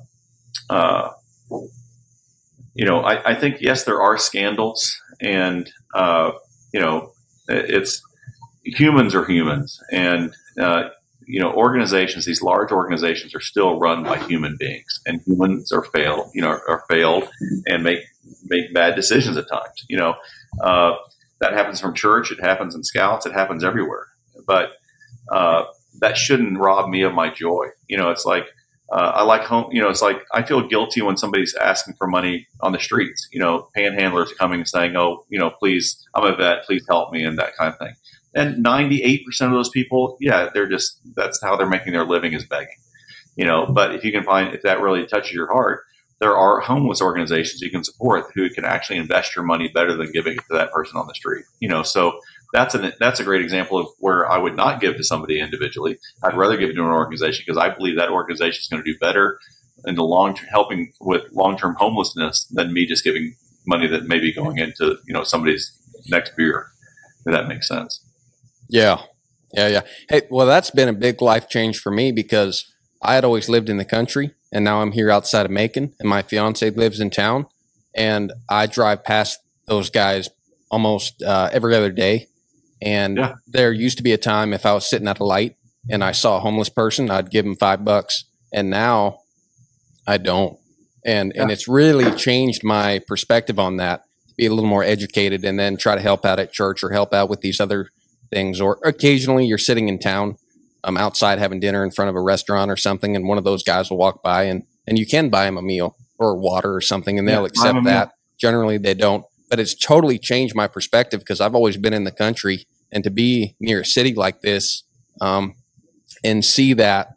think, yes, there are scandals and, it's humans are humans and, organizations, these large organizations are still run by human beings and humans are failed and make bad decisions at times, that happens from church. It happens in Scouts. It happens everywhere. But that shouldn't rob me of my joy. It's like I like home. It's like I feel guilty when somebody's asking for money on the streets. Panhandlers coming and saying, "Oh, please, I'm a vet. Please help me," and that kind of thing. And 98% of those people, yeah, that's how they're making their living is begging. But if you can find if that really touches your heart, there are homeless organizations you can support who can actually invest your money better than giving it to that person on the street. So that's a great example of where I would not give to somebody individually. I'd rather give it to an organization because I believe that organization is going to do better in the long term, helping with long-term homelessness than me just giving money that may be going into, somebody's next beer, if that makes sense. Yeah. Hey, well, that's been a big life change for me because I had always lived in the country and now I'm here outside of Macon and my fiance lives in town and I drive past those guys almost every other day. And there used to be a time if I was sitting at a light and I saw a homeless person, I'd give them $5. And now I don't. And it's really changed my perspective on that, to be a little more educated and then try to help out at church or help out with these other things. Or occasionally you're sitting in town, outside having dinner in front of a restaurant or something. And one of those guys will walk by and you can buy them a meal or water or something and they'll accept that. Generally they don't. but it's totally changed my perspective because I've always been in the country, and to be near a city like this and see that,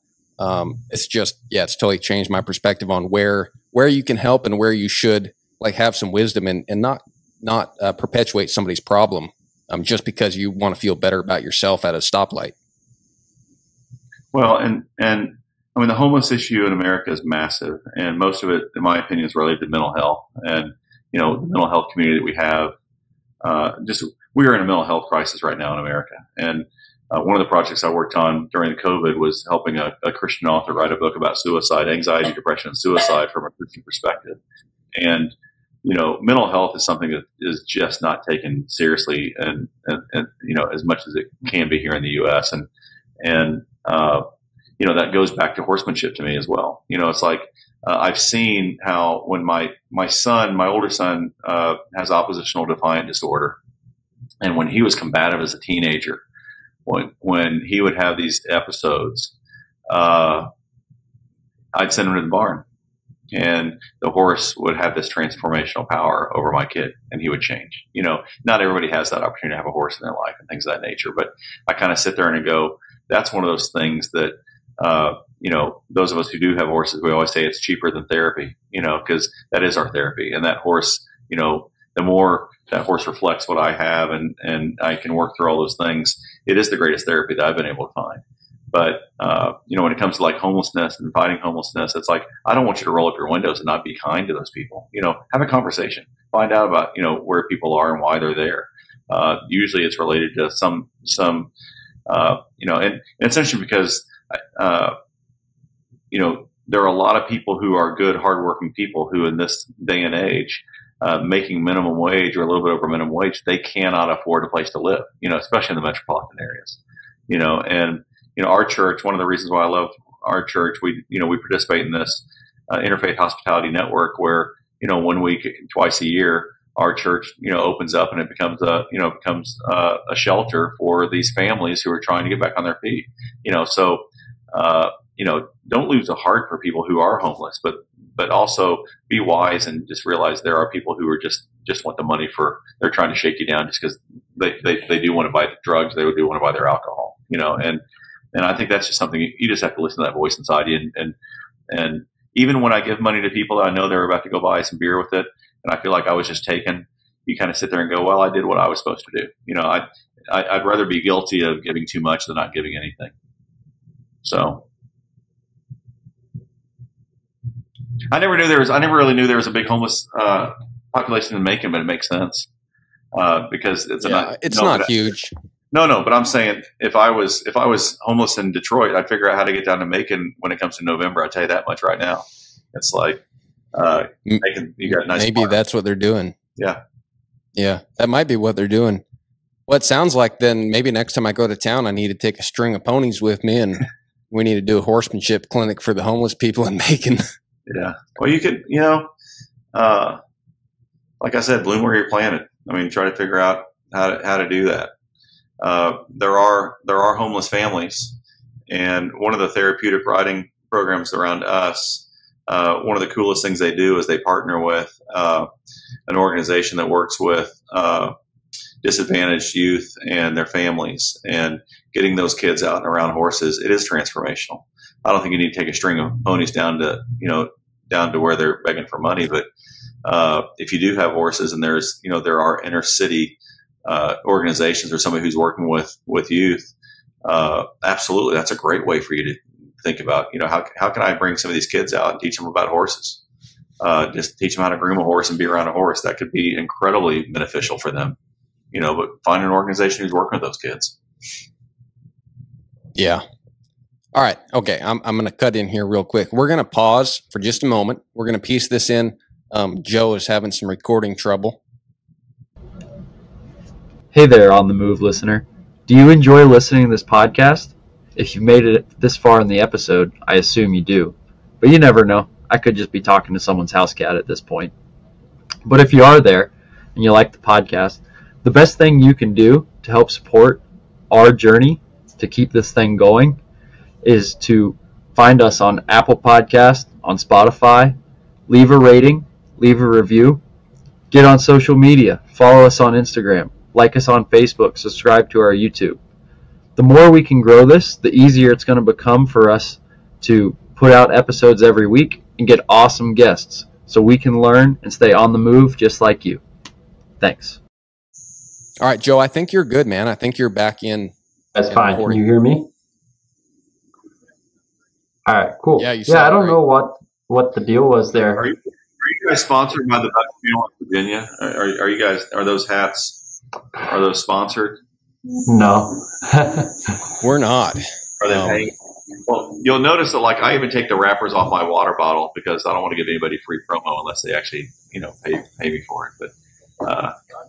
it's totally changed my perspective on where you can help and where you should like have some wisdom and not perpetuate somebody's problem just because you want to feel better about yourself at a stoplight. Well, and I mean, the homeless issue in America is massive, and most of it, in my opinion, is related to mental health. And, you know, the mental health community that we have, we are in a mental health crisis right now in America. And one of the projects I worked on during the COVID was helping a Christian author write a book about suicide, anxiety, depression, and suicide from a Christian perspective. And, you know, mental health is something that is just not taken seriously and you know, as much as it can be here in the U.S. And you know, that goes back to horsemanship to me as well. You know, it's like, I've seen how when my older son, has oppositional defiant disorder. And when he was combative as a teenager, when he would have these episodes, I'd send him to the barn, and the horse would have this transformational power over my kid, and he would change. You know, not everybody has that opportunity to have a horse in their life and things of that nature, but I kind of sit there and go, that's one of those things that, you know, those of us who do have horses, we always say it's cheaper than therapy, you know, because that is our therapy. And that horse, you know, the more that horse reflects what I have and I can work through all those things, it is the greatest therapy that I've been able to find. But, you know, when it comes to like homelessness and fighting homelessness, it's like, I don't want you to roll up your windows and not be kind to those people. You know, have a conversation, find out about, you know, where people are and why they're there. Usually it's related to some, you know, and it's interesting because, you know, there are a lot of people who are good, hardworking people who in this day and age, making minimum wage or a little bit over minimum wage, they cannot afford a place to live, you know, especially in the metropolitan areas, you know, and, you know, our church, one of the reasons why I love our church, we participate in this, interfaith hospitality network where, you know, 1 week, twice a year, our church, you know, opens up and it becomes a shelter for these families who are trying to get back on their feet, you know, so, you know, don't lose the heart for people who are homeless, but also be wise and just realize there are people who are just want the money they're trying to shake you down just because they do want to buy the drugs. They do want to buy their alcohol, you know, and I think that's just something you just have to listen to that voice inside you. And even when I give money to people that I know they're about to go buy some beer with it, and I feel like I was just taken, you kind of sit there and go, well, I did what I was supposed to do. You know, I'd rather be guilty of giving too much than not giving anything. So I never really knew there was a big homeless population in Macon, but it makes sense because it's not huge. No, but I'm saying if I was homeless in Detroit, I'd figure out how to get down to Macon when it comes to November. I'll tell you that much right now. It's like Macon, you got a nice maybe park. That's what they're doing. Yeah, that might be what they're doing. Well, it sounds like then maybe next time I go to town, I need to take a string of ponies with me, and we need to do a horsemanship clinic for the homeless people in Macon. Yeah. Well, you could, you know, like I said, bloom where you're planted. I mean, try to figure out how to do that. There are homeless families, and one of the therapeutic riding programs around us, one of the coolest things they do is they partner with an organization that works with disadvantaged youth and their families, and getting those kids out and around horses. It is transformational. I don't think you need to take a string of ponies down to where they're begging for money. But if you do have horses and there are inner city organizations or somebody who's working with youth, absolutely, that's a great way for you to think about, you know, how can I bring some of these kids out and teach them about horses? Just teach them how to groom a horse and be around a horse. That could be incredibly beneficial for them, you know, but find an organization who's working with those kids. Yeah. All right. Okay. I'm going to cut in here real quick. We're going to pause for just a moment. We're going to piece this in. Joe is having some recording trouble. Hey there, On the Move listener. Do you enjoy listening to this podcast? If you made it this far in the episode, I assume you do. But you never know. I could just be talking to someone's house cat at this point. But if you are there and you like the podcast, the best thing you can do to help support our journey to keep this thing going is to find us on Apple Podcast, on Spotify, leave a rating, leave a review, Get on social media. Follow us on Instagram. Like us on Facebook. Subscribe to our YouTube. The more we can grow this, the easier it's going to become for us to put out episodes every week and get awesome guests so we can learn and stay on the move just like you. Thanks. All right, Joe, I think you're good, man. I think you're back in. That's fine. Can you hear me? All right, cool. Yeah, I don't know what the deal was there. Are you guys sponsored by the Buck Channel in Virginia? Are you guys, are those hats, are those sponsored? No. We're not. Are they paying? Well, you'll notice that, like, I even take the wrappers off my water bottle because I don't want to give anybody free promo unless they actually, pay me for it. But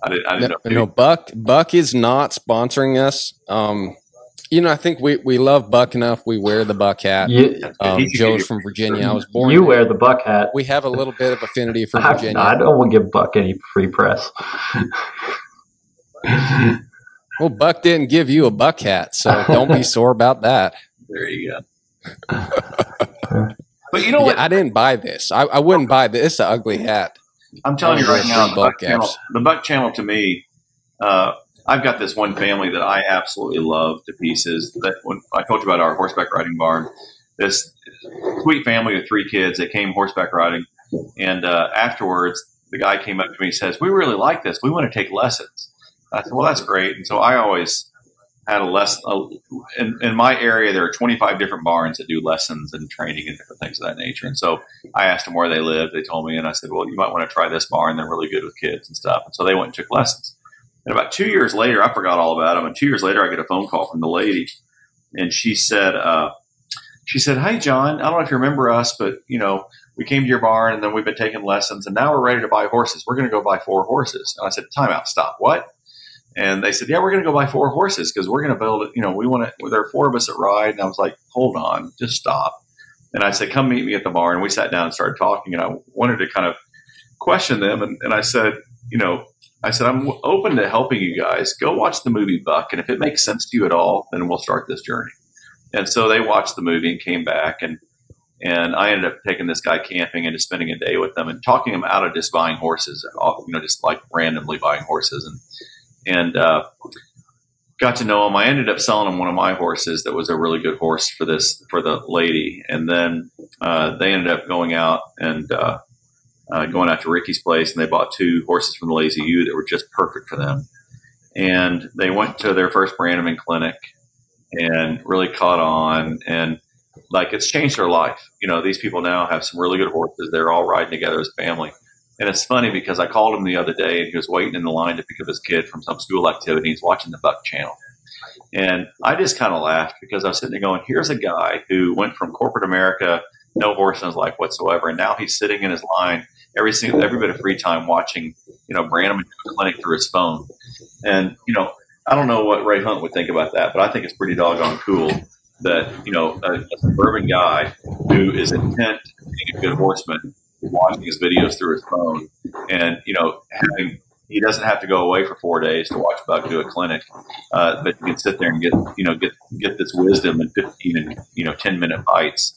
I didn't know. No, Buck is not sponsoring us. I think we love Buck enough. We wear the Buck hat. Joe's from Virginia. I was born. You wear the Buck hat. We have a little bit of affinity for Virginia. I don't want to give Buck any free press. Well, Buck didn't give you a Buck hat, so don't be sore about that. There you go. But you know what? I didn't buy this. I wouldn't buy this. It's an ugly hat. I'm telling you right now, the Buck Channel to me, I've got this one family that I absolutely love to pieces. That when I told you about our horseback riding barn, this sweet family with 3 kids, they came horseback riding, and afterwards, the guy came up to me and says, "We really like this. We want to take lessons." I said, "Well, that's great." And so I always had a lesson. In my area, there are 25 different barns that do lessons and training and different things of that nature. And so I asked them where they lived. They told me, and I said, "Well, you might want to try this barn. They're really good with kids and stuff." And so they went and took lessons. And about 2 years later, I forgot all about them. And 2 years later, I get a phone call from the lady, and she said, "Hey, John, I don't know if you remember us, but we came to your barn, and then we've been taking lessons, and now we're ready to buy horses. We're going to go buy 4 horses." And I said, "Time out, stop, what?" And they said, "Yeah, we're going to go buy 4 horses because we're going to build it. We want to. There are 4 of us that ride." And I was like, "Hold on, just stop." And I said, "Come meet me at the barn." And we sat down and started talking. And I wanted to kind of question them. And I said, "I'm open to helping you guys. Go watch the movie Buck, and if it makes sense to you at all, then we'll start this journey." And so they watched the movie and came back, and I ended up taking this guy camping and just spending a day with them and talking him out of just buying horses, just like randomly buying horses, and got to know him. I ended up selling him one of my horses that was a really good horse for the lady, and then they ended up going out and going out to Ricky's place, and they bought 2 horses from the Lazy U that were just perfect for them. And they went to their first Brannaman clinic and really caught on, and like it's changed their life. These people now have some really good horses. They're all riding together as a family. And it's funny because I called him the other day, and he was waiting in the line to pick up his kid from some school activity. He's watching the Buck Channel. And I just kind of laughed because I was sitting there going, here's a guy who went from corporate America, no horse in his life whatsoever, and now he's sitting in his line every bit of free time watching, Brannaman do a clinic through his phone. And, I don't know what Ray Hunt would think about that, but I think it's pretty doggone cool that, a suburban guy who is intent on being a good horseman is watching his videos through his phone, and, he doesn't have to go away for 4 days to watch Buck do a clinic, but you can sit there and get this wisdom in 15 and 10-minute bites.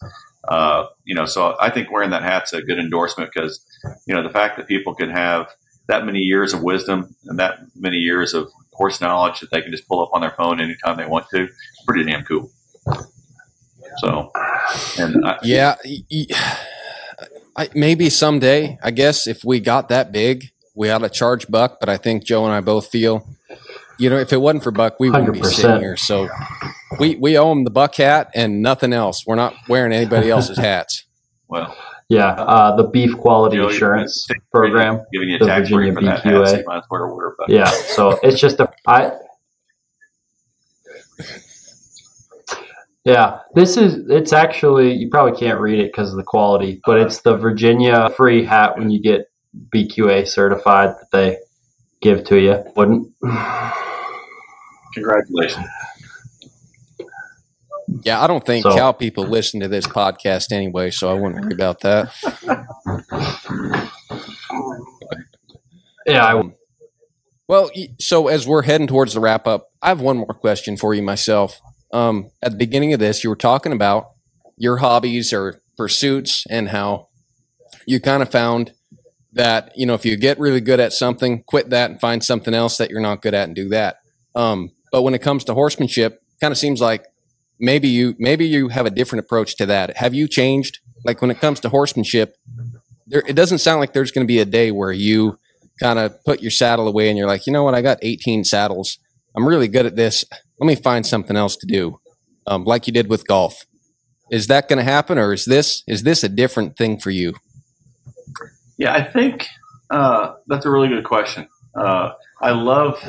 So I think wearing that hat's a good endorsement because, the fact that people can have that many years of wisdom and that many years of horse knowledge that they can just pull up on their phone anytime they want to, it's pretty damn cool. So, maybe someday, I guess, if we got that big, we ought to charge Buck. But I think Joe and I both feel, if it wasn't for Buck, we wouldn't 100%. Be sitting here. So we owe him the Buck hat and nothing else. We're not wearing anybody else's hats. Well, yeah, the beef quality assurance program, giving you the tax Virginia break for that BQA. hat, so you might as well wear a Buck. Yeah, so it's just Yeah, it's actually, you probably can't read it because of the quality, but it's the Virginia free hat when you get BQA certified that they give to you. Wouldn't? Congratulations. Yeah, I don't think cow people listen to this podcast anyway, so I wouldn't worry about that. Yeah. Well, so as we're heading towards the wrap up, I have one more question for you myself. At the beginning of this, you were talking about your hobbies or pursuits and how you kind of found that, you know, if you get really good at something, quit that and find something else that you're not good at and do that. But when it comes to horsemanship, kind of seems like maybe you have a different approach to that. Have you changed? Like when it comes to horsemanship, it doesn't sound like there's going to be a day where you kind of put your saddle away and you're like, you know what, I got 18 saddles. I'm really good at this. Let me find something else to do, like you did with golf. Is that going to happen, or is this a different thing for you? Yeah, I think that's a really good question. I love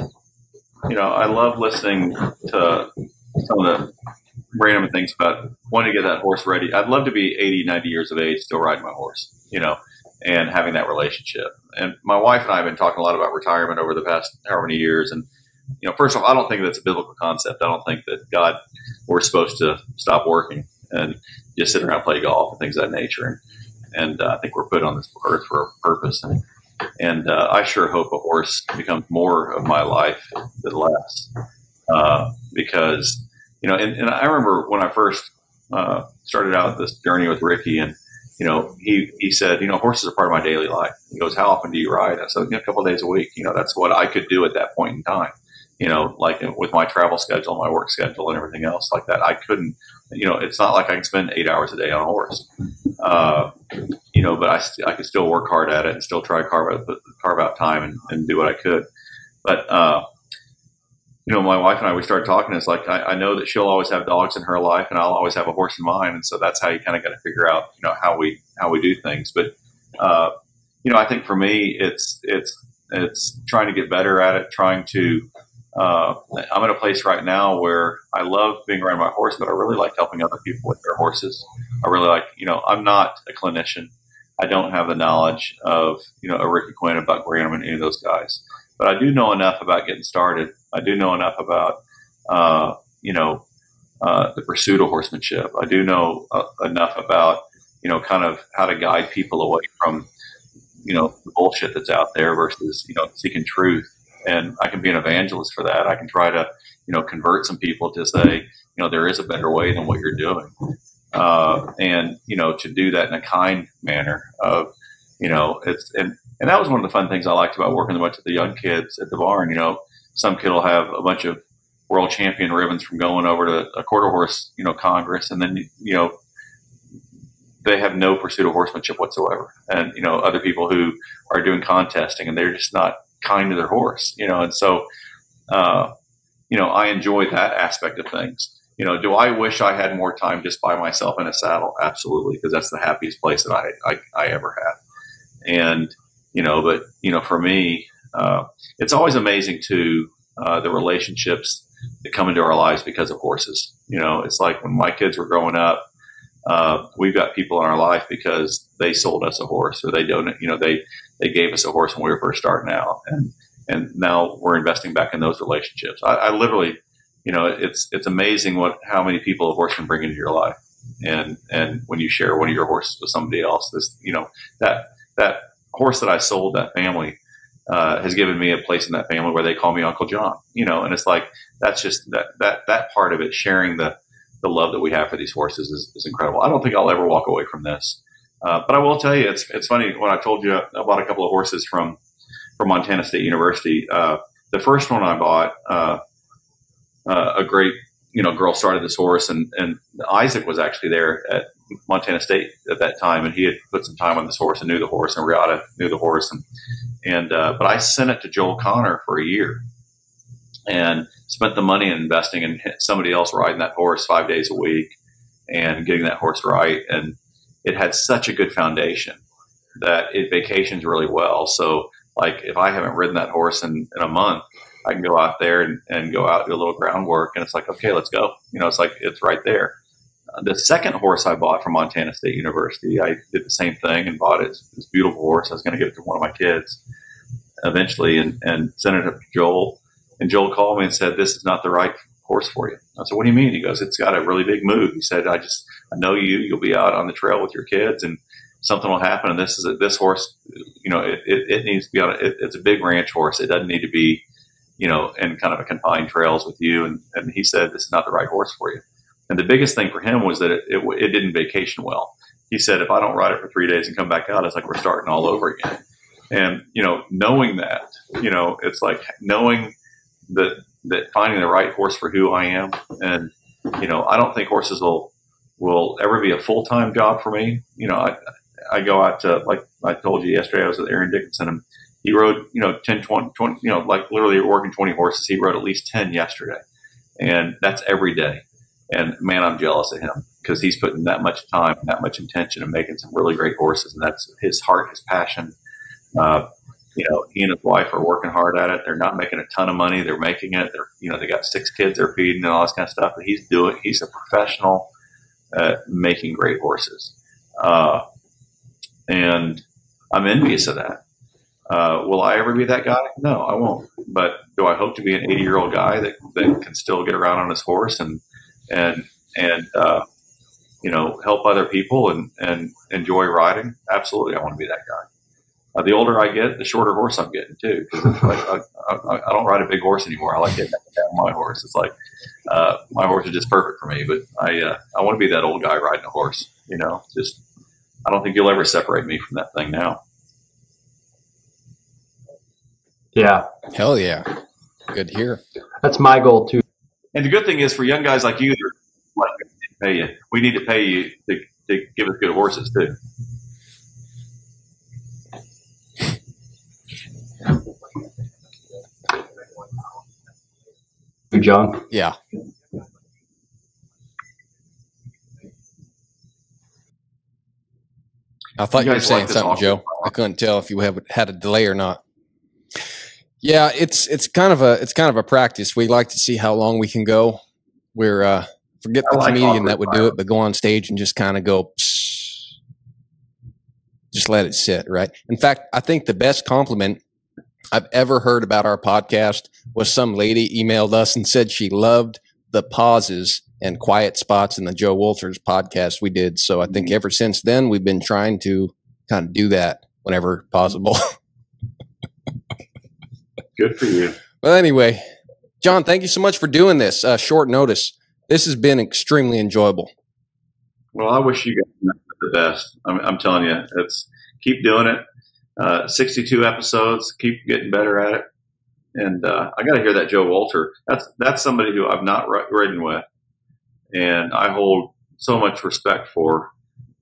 listening to some of the Brannaman things about wanting to get that horse ready. I'd love to be 80, 90 years of age, still riding my horse, you know, and having that relationship. And my wife and I have been talking a lot about retirement over the past however many years. And, you know, first of all, I don't think that's a biblical concept. I don't think that we're supposed to stop working and just sit around and play golf and things of that nature. And I think we're put on this earth for a purpose. And I sure hope a horse becomes more of my life than less, because, you know, and I remember when I first started out this journey with Ricky, and, you know, he said, you know, horses are part of my daily life. He goes, how often do you ride? I said, you know, a couple of days a week. You know, that's what I could do at that point in time. You know, like with my travel schedule, my work schedule, and everything else like that, I couldn't, you know, it's not like I can spend 8 hours a day on a horse, you know, but I could still work hard at it and still try to carve out time and do what I could. But, you know, my wife and I, we started talking. It's like, I know that she'll always have dogs in her life and I'll always have a horse in mine. And so that's how you kind of got to figure out, you know, how we do things. But, you know, I think for me, it's trying to get better at it, trying to, I'm in a place right now where I love being around my horse, but I really like helping other people with their horses. I really like, you know, I'm not a clinician. I don't have the knowledge of, you know, a Rocky Quinn, a Buck Brannaman, any of those guys, but I do know enough about getting started. I do know enough about, you know, the pursuit of horsemanship. I do know enough about, you know, kind of how to guide people away from, you know, the bullshit that's out there versus, you know, seeking truth. And I can be an evangelist for that. I can try to, you know, convert some people to say, you know, there is a better way than what you're doing. And, you know, to do that in a kind manner of, you know, and that was one of the fun things I liked about working with a bunch of the young kids at the barn. You know, some kid will have a bunch of world champion ribbons from going over to a quarter horse, you know, Congress. And then, you know, they have no pursuit of horsemanship whatsoever. And, you know, other people who are doing contesting and they're just not kind to their horse, you know. And so, you know, I enjoy that aspect of things. You know, do I wish I had more time just by myself in a saddle? Absolutely. Because that's the happiest place that I ever had. And, you know, but, you know, for me, it's always amazing too, the relationships that come into our lives because of horses. You know, it's like when my kids were growing up, we've got people in our life because they sold us a horse, or they gave us a horse when we were first starting out, and now we're investing back in those relationships. I literally, you know, it's amazing how many people a horse can bring into your life, and when you share one of your horses with somebody else, this, you know, that horse that I sold that family has given me a place in that family where they call me Uncle John, you know, and it's like that's just that part of it, sharing the love that we have for these horses is incredible. I don't think I'll ever walk away from this. But I will tell you, it's funny, when I told you I bought a couple of horses from Montana State University, the first one I bought, a great, you know, girl started this horse, and Isaac was actually there at Montana State at that time, and he had put some time on this horse and knew the horse, and Riata knew the horse, but I sent it to Joel Connor for a year and spent the money in investing in somebody else riding that horse 5 days a week and getting that horse right. And it had such a good foundation that it vacations really well. So like if I haven't ridden that horse in a month, I can go out there and go out and do a little groundwork, and it's like, okay, let's go. You know, it's like, it's right there. The second horse I bought from Montana State University, I did the same thing and bought it. This beautiful horse. I was going to give it to one of my kids eventually, and sent it up to Joel. And Joel called me and said, this is not the right horse for you. I said, what do you mean? He goes, it's got a really big move. He said, I know you'll be out on the trail with your kids and something will happen. And this horse, you know, it needs to be it's a big ranch horse. It doesn't need to be, you know, in kind of a confined trails with you. And he said, this is not the right horse for you. And the biggest thing for him was that it didn't vacation well. He said, if I don't ride it for 3 days and come back out, it's like we're starting all over again. And, knowing that, it's like knowing that finding the right horse for who I am. And, I don't think horses will ever be a full-time job for me. I go out to, like I told you yesterday, I was with Aaron Dickinson, and he rode, 10, 20, like literally working 20 horses. He rode at least 10 yesterday. And that's every day. And man, I'm jealous of him because he's putting that much time, that much intention and making some really great horses. And that's his heart, his passion. He and his wife are working hard at it. They're not making a ton of money. They're making it. They got 6 kids they're feeding and all this kind of stuff. But he's a professional at making great horses. And I'm envious of that. Will I ever be that guy? No, I won't. But do I hope to be an 80-year-old guy that can still get around on his horse and help other people and enjoy riding? Absolutely, I want to be that guy. The older I get, the shorter horse I'm getting too. Like, I don't ride a big horse anymore. I like getting down my horse. It's like my horse is just perfect for me. But I want to be that old guy riding a horse. I don't think you'll ever separate me from that thing now. Yeah. Hell yeah. Good to hear. That's my goal too. And the good thing is for young guys like you, we need to pay you to give us good horses too. John? Yeah. I thought you were saying something, Joe. I couldn't tell if you had a delay or not. Yeah, it's kind of a practice. We like to see how long we can go. We're forget the comedian that would do it, but go on stage and just kind of go, psst, just let it sit, right? In fact, I think the best compliment I've ever heard about our podcast was some lady emailed us and said she loved the pauses and quiet spots in the Joe Wolters podcast we did. So I think ever since then, we've been trying to kind of do that whenever possible. Good for you. Well, anyway, John, thank you so much for doing this short notice. This has been extremely enjoyable. Well, I wish you guys the best. I'm telling you, keep doing it. 62 episodes, keep getting better at it. And I got to hear that Joe Wolter. That's somebody who I've not ridden with, and I hold so much respect for.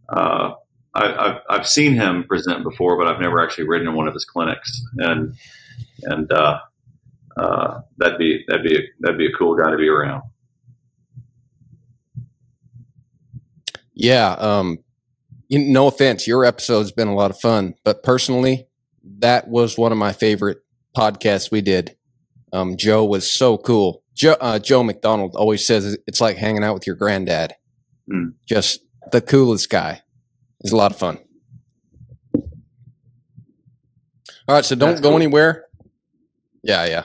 I've seen him present before, but I've never actually ridden in one of his clinics, and that'd be a cool guy to be around. Yeah. No offense, your episode's been a lot of fun, but personally, that was one of my favorite podcasts we did. Joe was so cool. Joe McDonald always says it's like hanging out with your granddad. Just the coolest guy. It's a lot of fun. All right, so don't go anywhere. Yeah.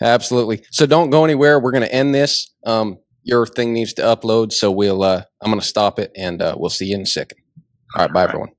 Absolutely. So don't go anywhere. We're going to end this. Your thing needs to upload, so I'm going to stop it, and we'll see you in a second. All right, bye, everyone.